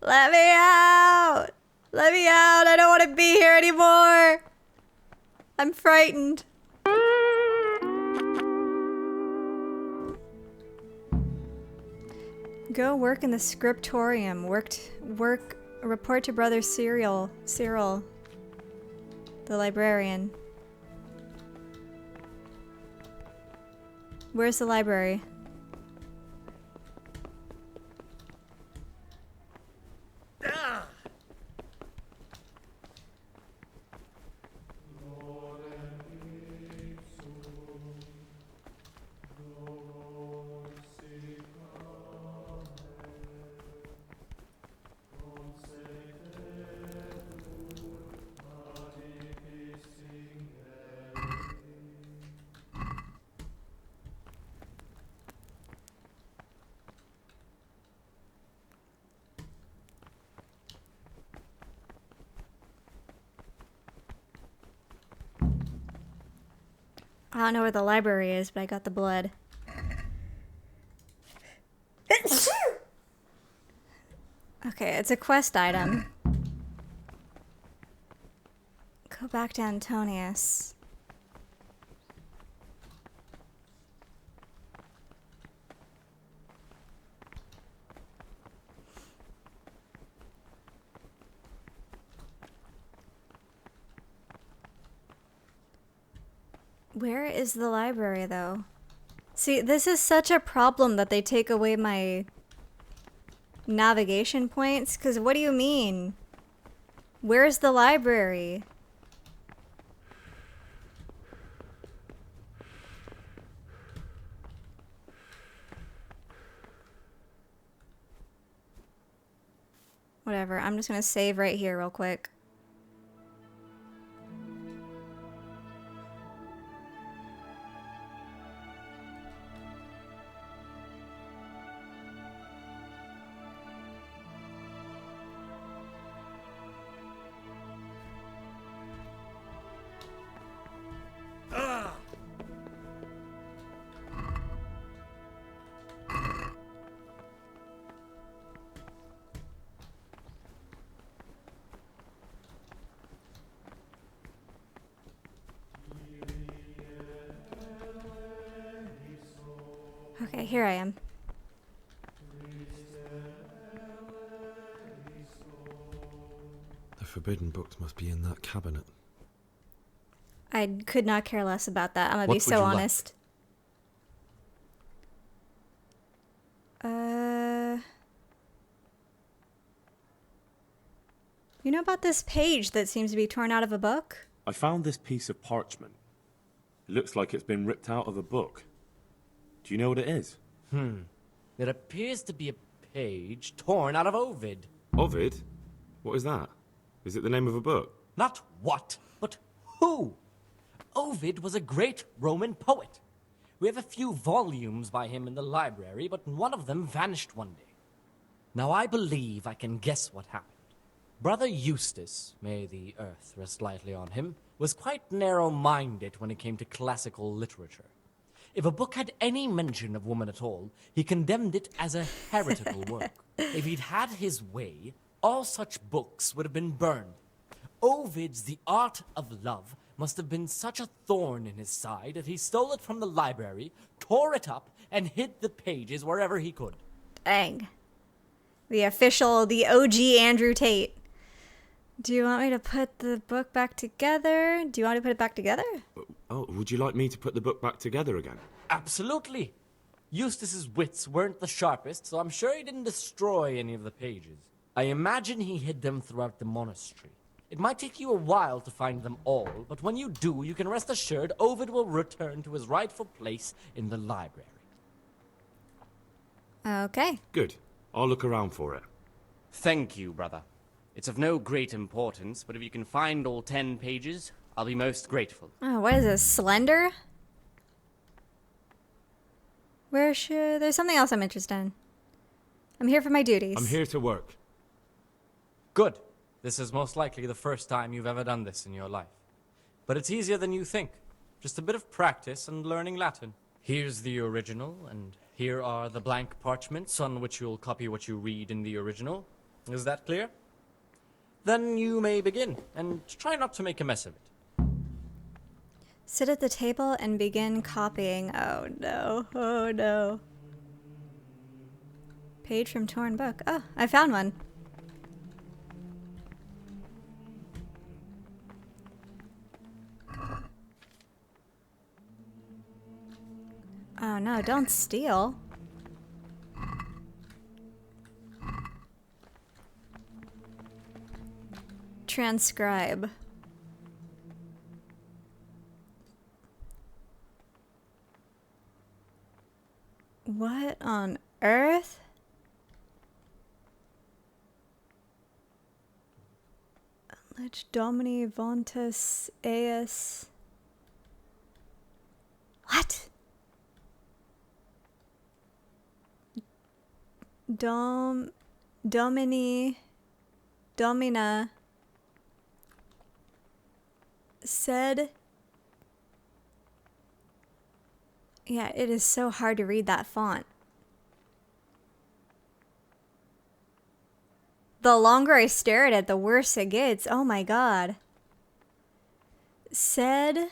Let me out! Let me out! I don't want to be here anymore! I'm frightened. Go work in the scriptorium. Report to Brother Cyril, the librarian. Where's the library? I don't know where the library is, but I got the blood. Okay, it's a quest item. Go back to Antonius. Where is the library, though? See, this is such a problem that they take away my navigation points, because what do you mean? Where's the library? Whatever, I'm just gonna save right here real quick. Okay, here I am. The forbidden books must be in that cabinet. I could not care less about that. I'm gonna be What would so you like? honest. You know about this page that seems to be torn out of a book? I found this piece of parchment. It looks like it's been ripped out of a book. Do you know what it is? It appears to be a page torn out of Ovid. Ovid? What is that? Is it the name of a book? Not what, but who. Ovid was a great Roman poet. We have a few volumes by him in the library, but one of them vanished one day. Now I believe I can guess what happened. Brother Eustace, may the earth rest lightly on him, was quite narrow-minded when it came to classical literature. If a book had any mention of woman at all, he condemned it as a heretical work. If he'd had his way, all such books would have been burned. Ovid's The Art of Love must have been such a thorn in his side that he stole it from the library, tore it up, and hid the pages wherever he could. Dang. The OG Andrew Tate. Do you want me to put the book back together? Do you want to put it back together? Oh, would you like me to put the book back together again? Absolutely. Eustace's wits weren't the sharpest, so I'm sure he didn't destroy any of the pages. I imagine he hid them throughout the monastery. It might take you a while to find them all, but when you do, you can rest assured Ovid will return to his rightful place in the library. Okay. Good. I'll look around for it. Thank you, brother. It's of no great importance, but if you can find all 10 pages, I'll be most grateful. Oh, what is this? Slender? Where should... There's something else I'm interested in. I'm here for my duties. I'm here to work. Good. This is most likely the first time you've ever done this in your life. But it's easier than you think. Just a bit of practice and learning Latin. Here's the original, and here are the blank parchments on which you'll copy what you read in the original. Is that clear? Then you may begin, and try not to make a mess of it. Sit at the table and begin copying. Oh no, oh no. Page from torn book. Oh, I found one. Oh no, don't steal. Transcribe. What on earth? Lich Domini Vontus Eus. What? Domini Domina said. Yeah, it is so hard to read that font. The longer I stare at it, the worse it gets. Oh my god. Said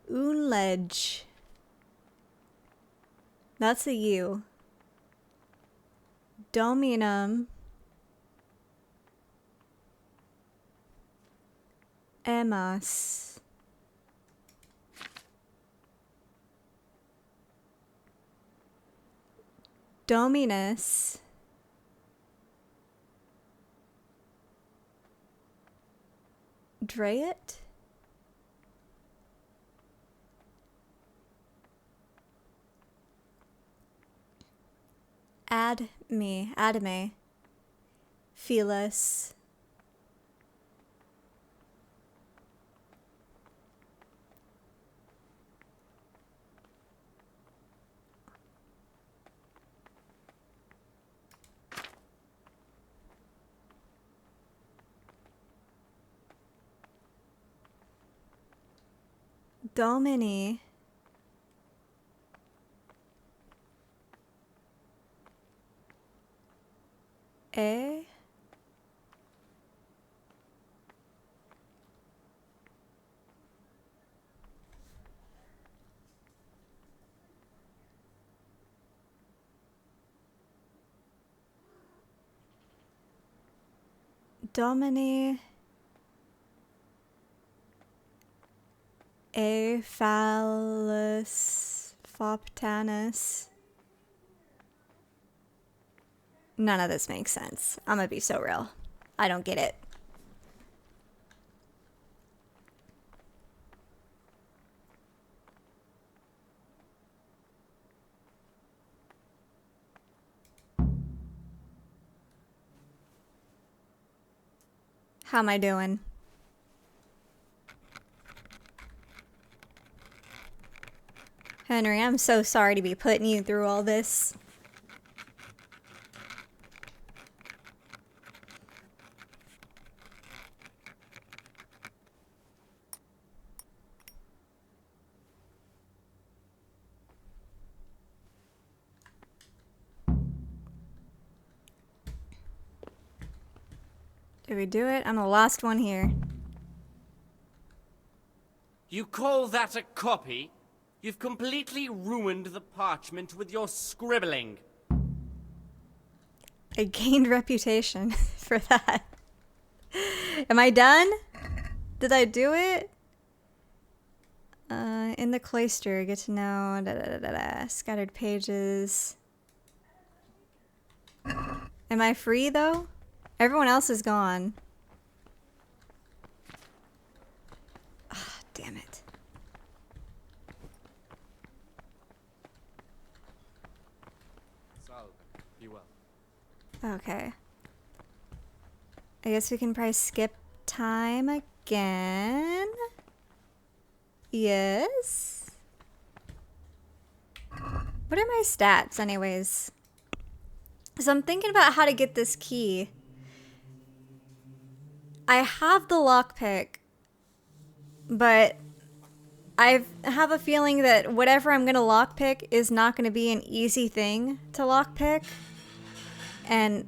Unledge. That's a U. Dominum Emas. Dominus Dreat? Adame. Felis. Domini. A. Domini. A. Phallus. Foptanus. None of this makes sense. I'm gonna be so real. I don't get it. How am I doing? Henry, I'm so sorry to be putting you through all this. Did we do it? I'm the last one here. You call that a copy? You've completely ruined the parchment with your scribbling. I gained reputation for that. Am I done? Did I do it? In the cloister, get to know, scattered pages. Am I free though? Everyone else is gone. Ah, damn it. Salve. Be well. Okay. I guess we can probably skip time again. Yes. What are my stats anyways? So I'm thinking about how to get this key. I have the lockpick, but I have a feeling that whatever I'm going to lockpick is not going to be an easy thing to lockpick. And,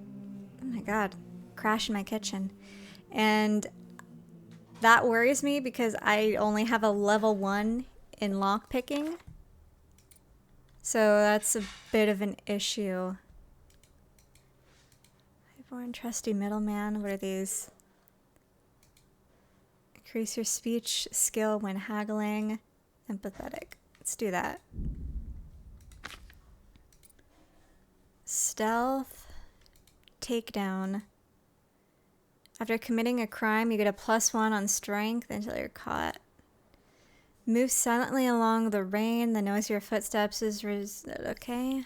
oh my god, crash in my kitchen. And that worries me because I only have a level 1 in lockpicking. So that's a bit of an issue. Highborn trusty middleman, what are these? Increase your speech skill when haggling. Empathetic. Let's do that. Stealth. Takedown. After committing a crime, you get a +1 on strength until you're caught. Move silently along the rain. The noise of your footsteps is okay.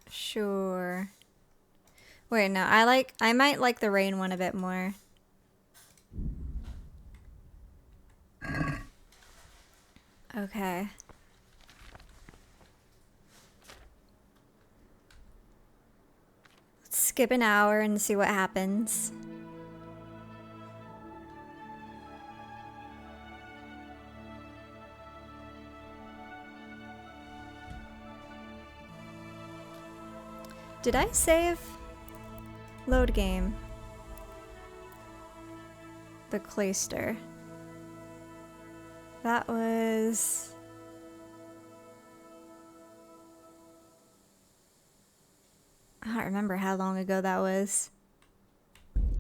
Sure. Wait, no, I might like the rain one a bit more. Okay. Let's skip an hour and see what happens. Did I save? Load game. The cloister. That was... I don't remember how long ago that was.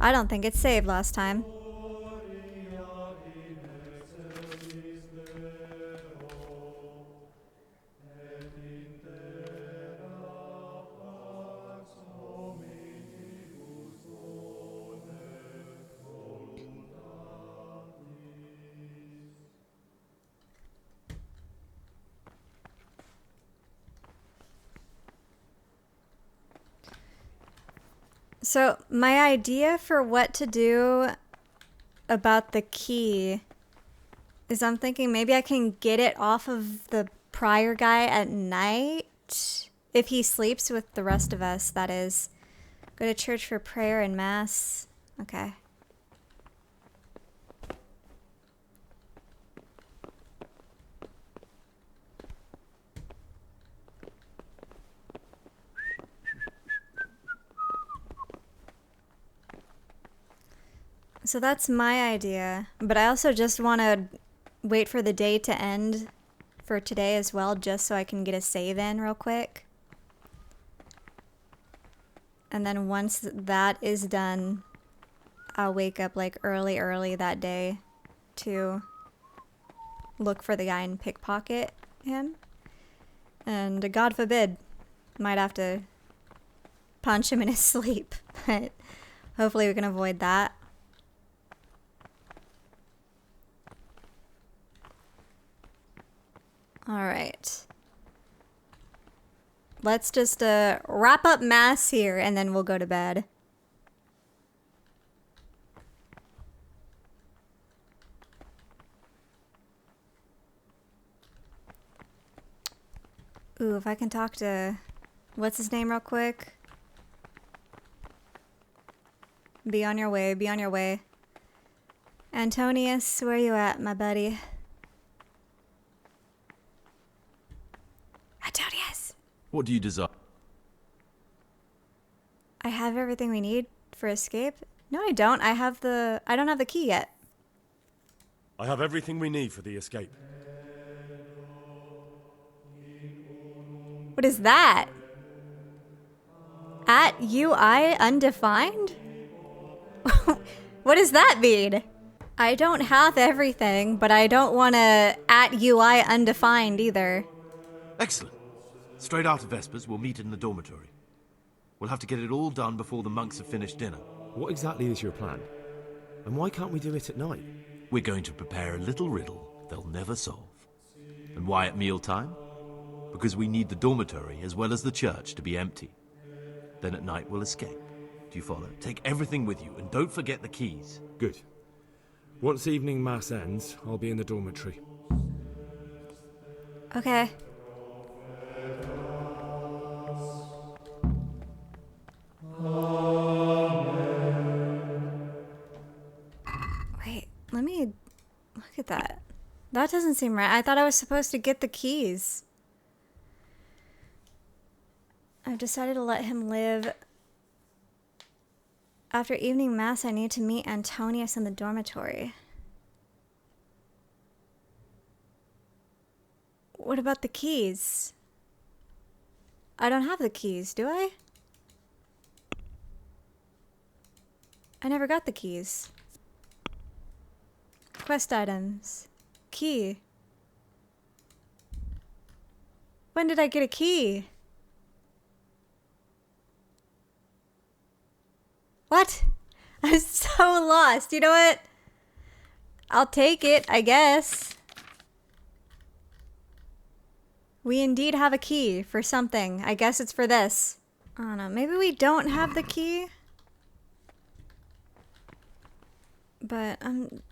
I don't think it saved last time. So my idea for what to do about the key is I'm thinking maybe I can get it off of the prior guy at night. If he sleeps with the rest of us, that is. Go to church for prayer and mass. Okay. So that's my idea, but I also just want to wait for the day to end for today as well, just so I can get a save in real quick. And then once that is done, I'll wake up like early that day to look for the guy and pickpocket him. And God forbid, might have to punch him in his sleep, but hopefully we can avoid that. Alright. Let's just wrap up mass here and then we'll go to bed. Ooh, if I can talk to... What's his name real quick? Be on your way, be on your way. Antonius, where you at, my buddy? Antonius! What do you desire? I have everything we need for escape. No, I don't. I don't have the key yet. I have everything we need for the escape. What is that? At UI undefined? What does that mean? I don't have everything, but I don't want to at UI undefined either. Excellent. Straight after Vespers, we'll meet in the dormitory. We'll have to get it all done before the monks have finished dinner. What exactly is your plan? And why can't we do it at night? We're going to prepare a little riddle they'll never solve. And why at mealtime? because we need the dormitory as well as the church to be empty. Then at night we'll escape. Do you follow? Take everything with you, and don't forget the keys. Good. Once evening mass ends, I'll be in the dormitory. Okay. Wait, let me look at that. That doesn't seem right. I thought I was supposed to get the keys. I've decided to let him live. After evening mass, I need to meet Antonius in the dormitory. What about the keys? I don't have the keys, do I? I never got the keys. Quest items. Key. When did I get a key? What? I'm so lost. You know what? I'll take it, I guess. We indeed have a key for something. I guess it's for this. I don't know. Maybe we don't have the key? But I'm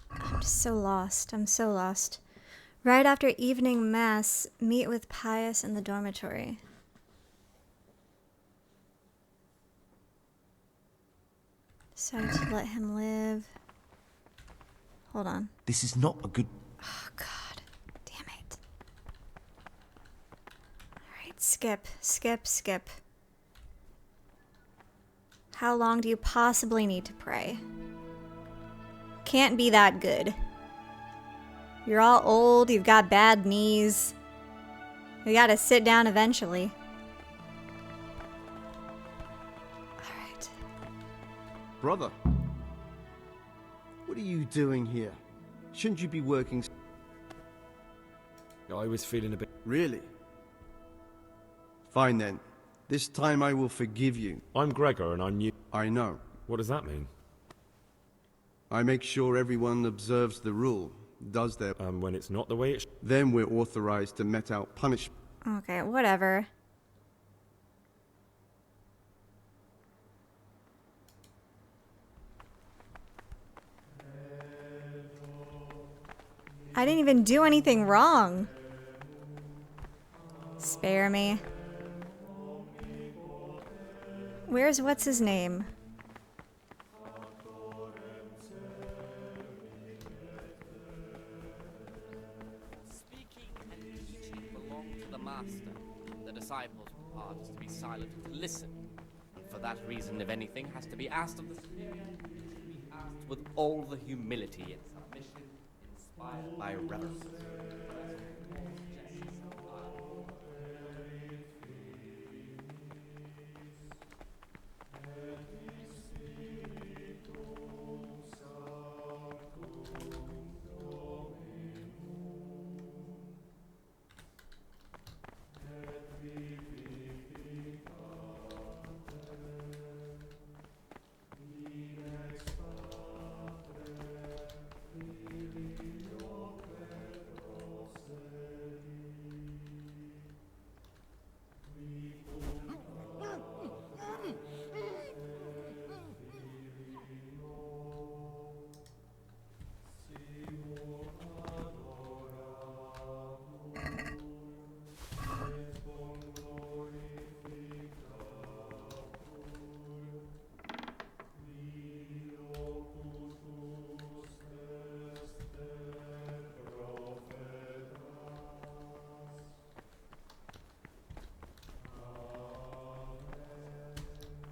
just so lost. I'm so lost. Right after evening mass, meet with Pius in the dormitory. Decided to let him live. Hold on. This is not a good... Oh, God. Damn it. Alright, skip. Skip. How long do you possibly need to pray? Can't be that good. You're all old, you've got bad knees. You gotta sit down eventually. Alright. Brother, what are you doing here? Shouldn't you be working? I was feeling a bit... Really? Fine then. This time I will forgive you. I'm Gregor and I'm new. I know. What does that mean? I make sure everyone observes the rule, does their... when it's not the way it Then we're authorized to mete out punishment. Okay, whatever. I didn't even do anything wrong. Spare me. Where's what's his name? Speaking and teaching belong to the master. The disciples' part is to be silent and to listen. And for that reason, if anything has to be asked of the superior, it should be asked with all the humility and submission inspired by reverence.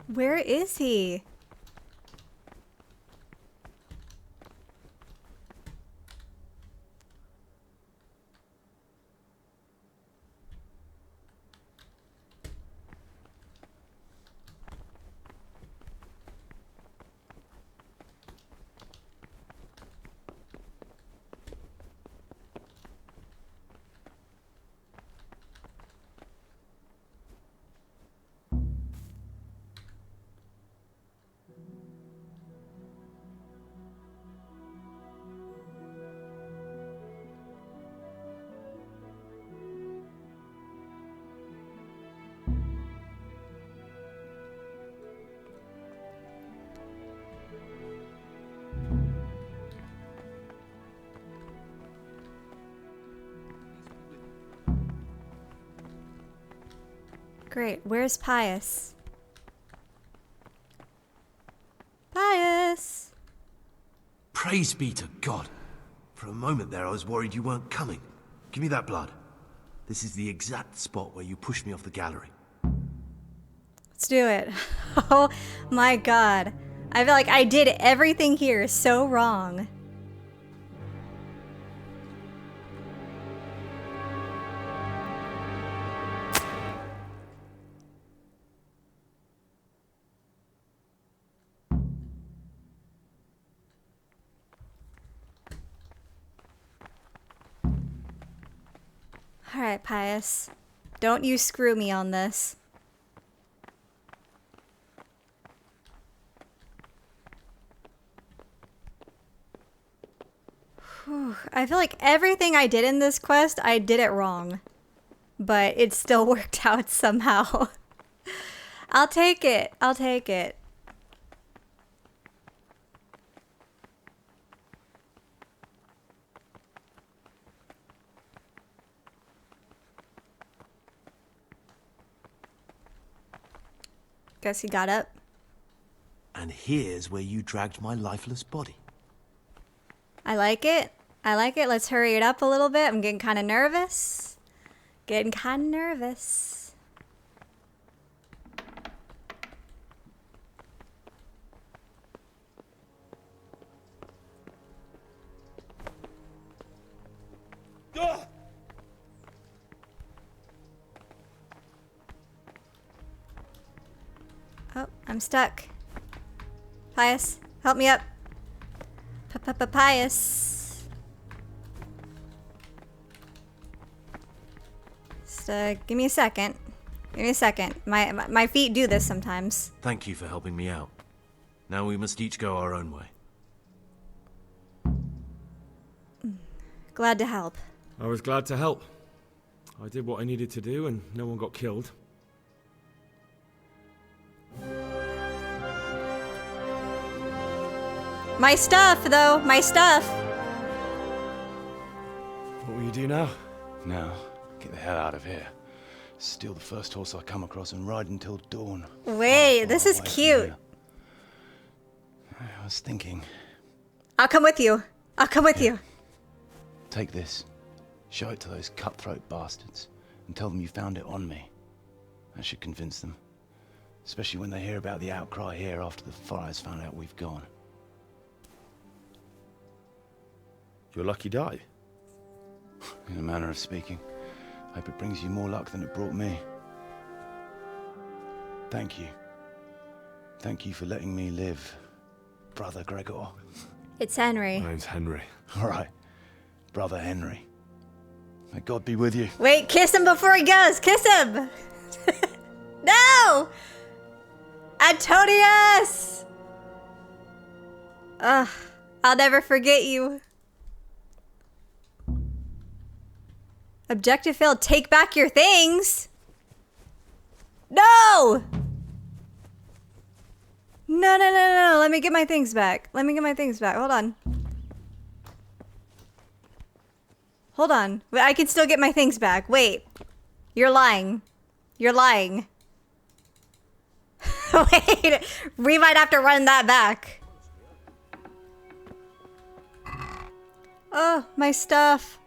Where is he? Great. Where's Pius? Pius! Praise be to God. For a moment there, I was worried you weren't coming. Give me that blood. This is the exact spot where you pushed me off the gallery. Let's do it. Oh my god. I feel like I did everything here so wrong. Alright, Pius. Don't you screw me on this. Whew. I feel like everything I did in this quest, I did it wrong. But it still worked out somehow. I'll take it. I'll take it. Guess he got up. And here's where you dragged my lifeless body. I like it. I like it. Let's hurry it up a little bit. I'm getting kind of nervous. Getting kind of nervous. Oh, I'm stuck. Pius, help me up. Pius. Just, give me a second. Give me a second. My feet do this sometimes. Thank you for helping me out. Now we must each go our own way. Glad to help. I was glad to help. I did what I needed to do and no one got killed. My stuff, though. My stuff. What will you do now? Now, get the hell out of here. Steal the first horse I come across and ride until dawn. Wait, this is cute. I was thinking, I'll come with you. I'll come with you. take this, show it to those cutthroat bastards, and tell them you found it on me. That should convince them. Especially when they hear about the outcry here after the Friars found out we've gone. Your lucky die? In a manner of speaking. Hope it brings you more luck than it brought me. Thank you. Thank you for letting me live, Brother Gregor. It's Henry. My name's Henry. All right, Brother Henry. May God be with you. Wait, kiss him before he goes. Kiss him. No! Antonius! Ugh, I'll never forget you. Objective failed. Take back your things. No! No. Let me get my things back. Let me get my things back. Hold on. Hold on. I can still get my things back. Wait. You're lying. You're lying. Wait. We might have to run that back. Oh, my stuff.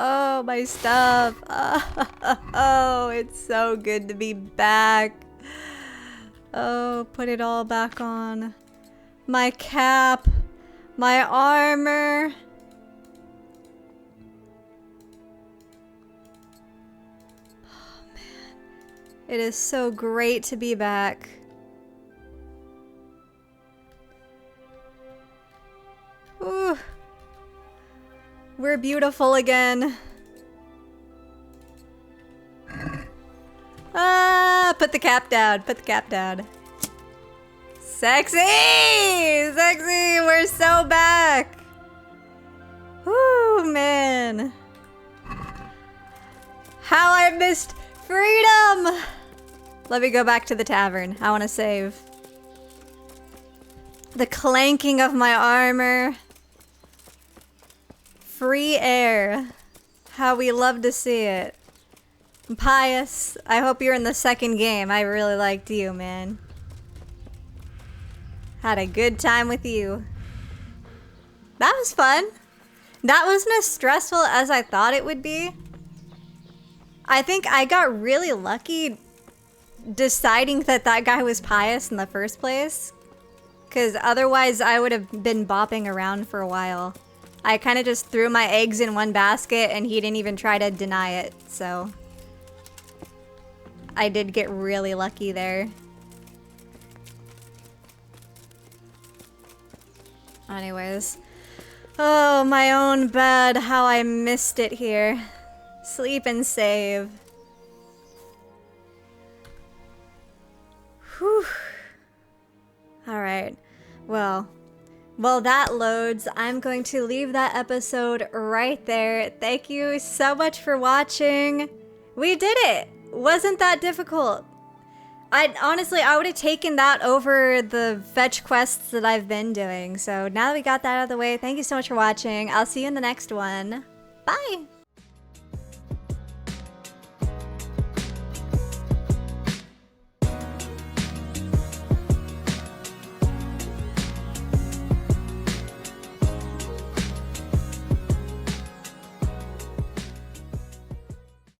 Oh, my stuff. Oh, it's so good to be back. Oh, put it all back on. My cap. My armor. Oh, man. It is so great to be back. Ooh. We're beautiful again. Ah, put the cap down. Put the cap down. Sexy! Sexy! We're so back! Whoo, man. How I missed freedom! Let me go back to the tavern. I want to save. The clanking of my armor. Free air. How we love to see it. Pious, I hope you're in the second game. I really liked you, man. Had a good time with you. That was fun. That wasn't as stressful as I thought it would be. I think I got really lucky deciding that that guy was Pious in the first place. Because otherwise I would have been bopping around for a while. I kind of just threw my eggs in one basket and he didn't even try to deny it, so... I did get really lucky there. Anyways. Oh, my own bed, how I missed it here. Sleep and save. Whew. Alright. Well, while that loads, I'm going to leave that episode right there. Thank you so much for watching. We did it! Wasn't that difficult? Honestly, I would have taken that over the fetch quests that I've been doing. So now that we got that out of the way, thank you so much for watching. I'll see you in the next one. Bye!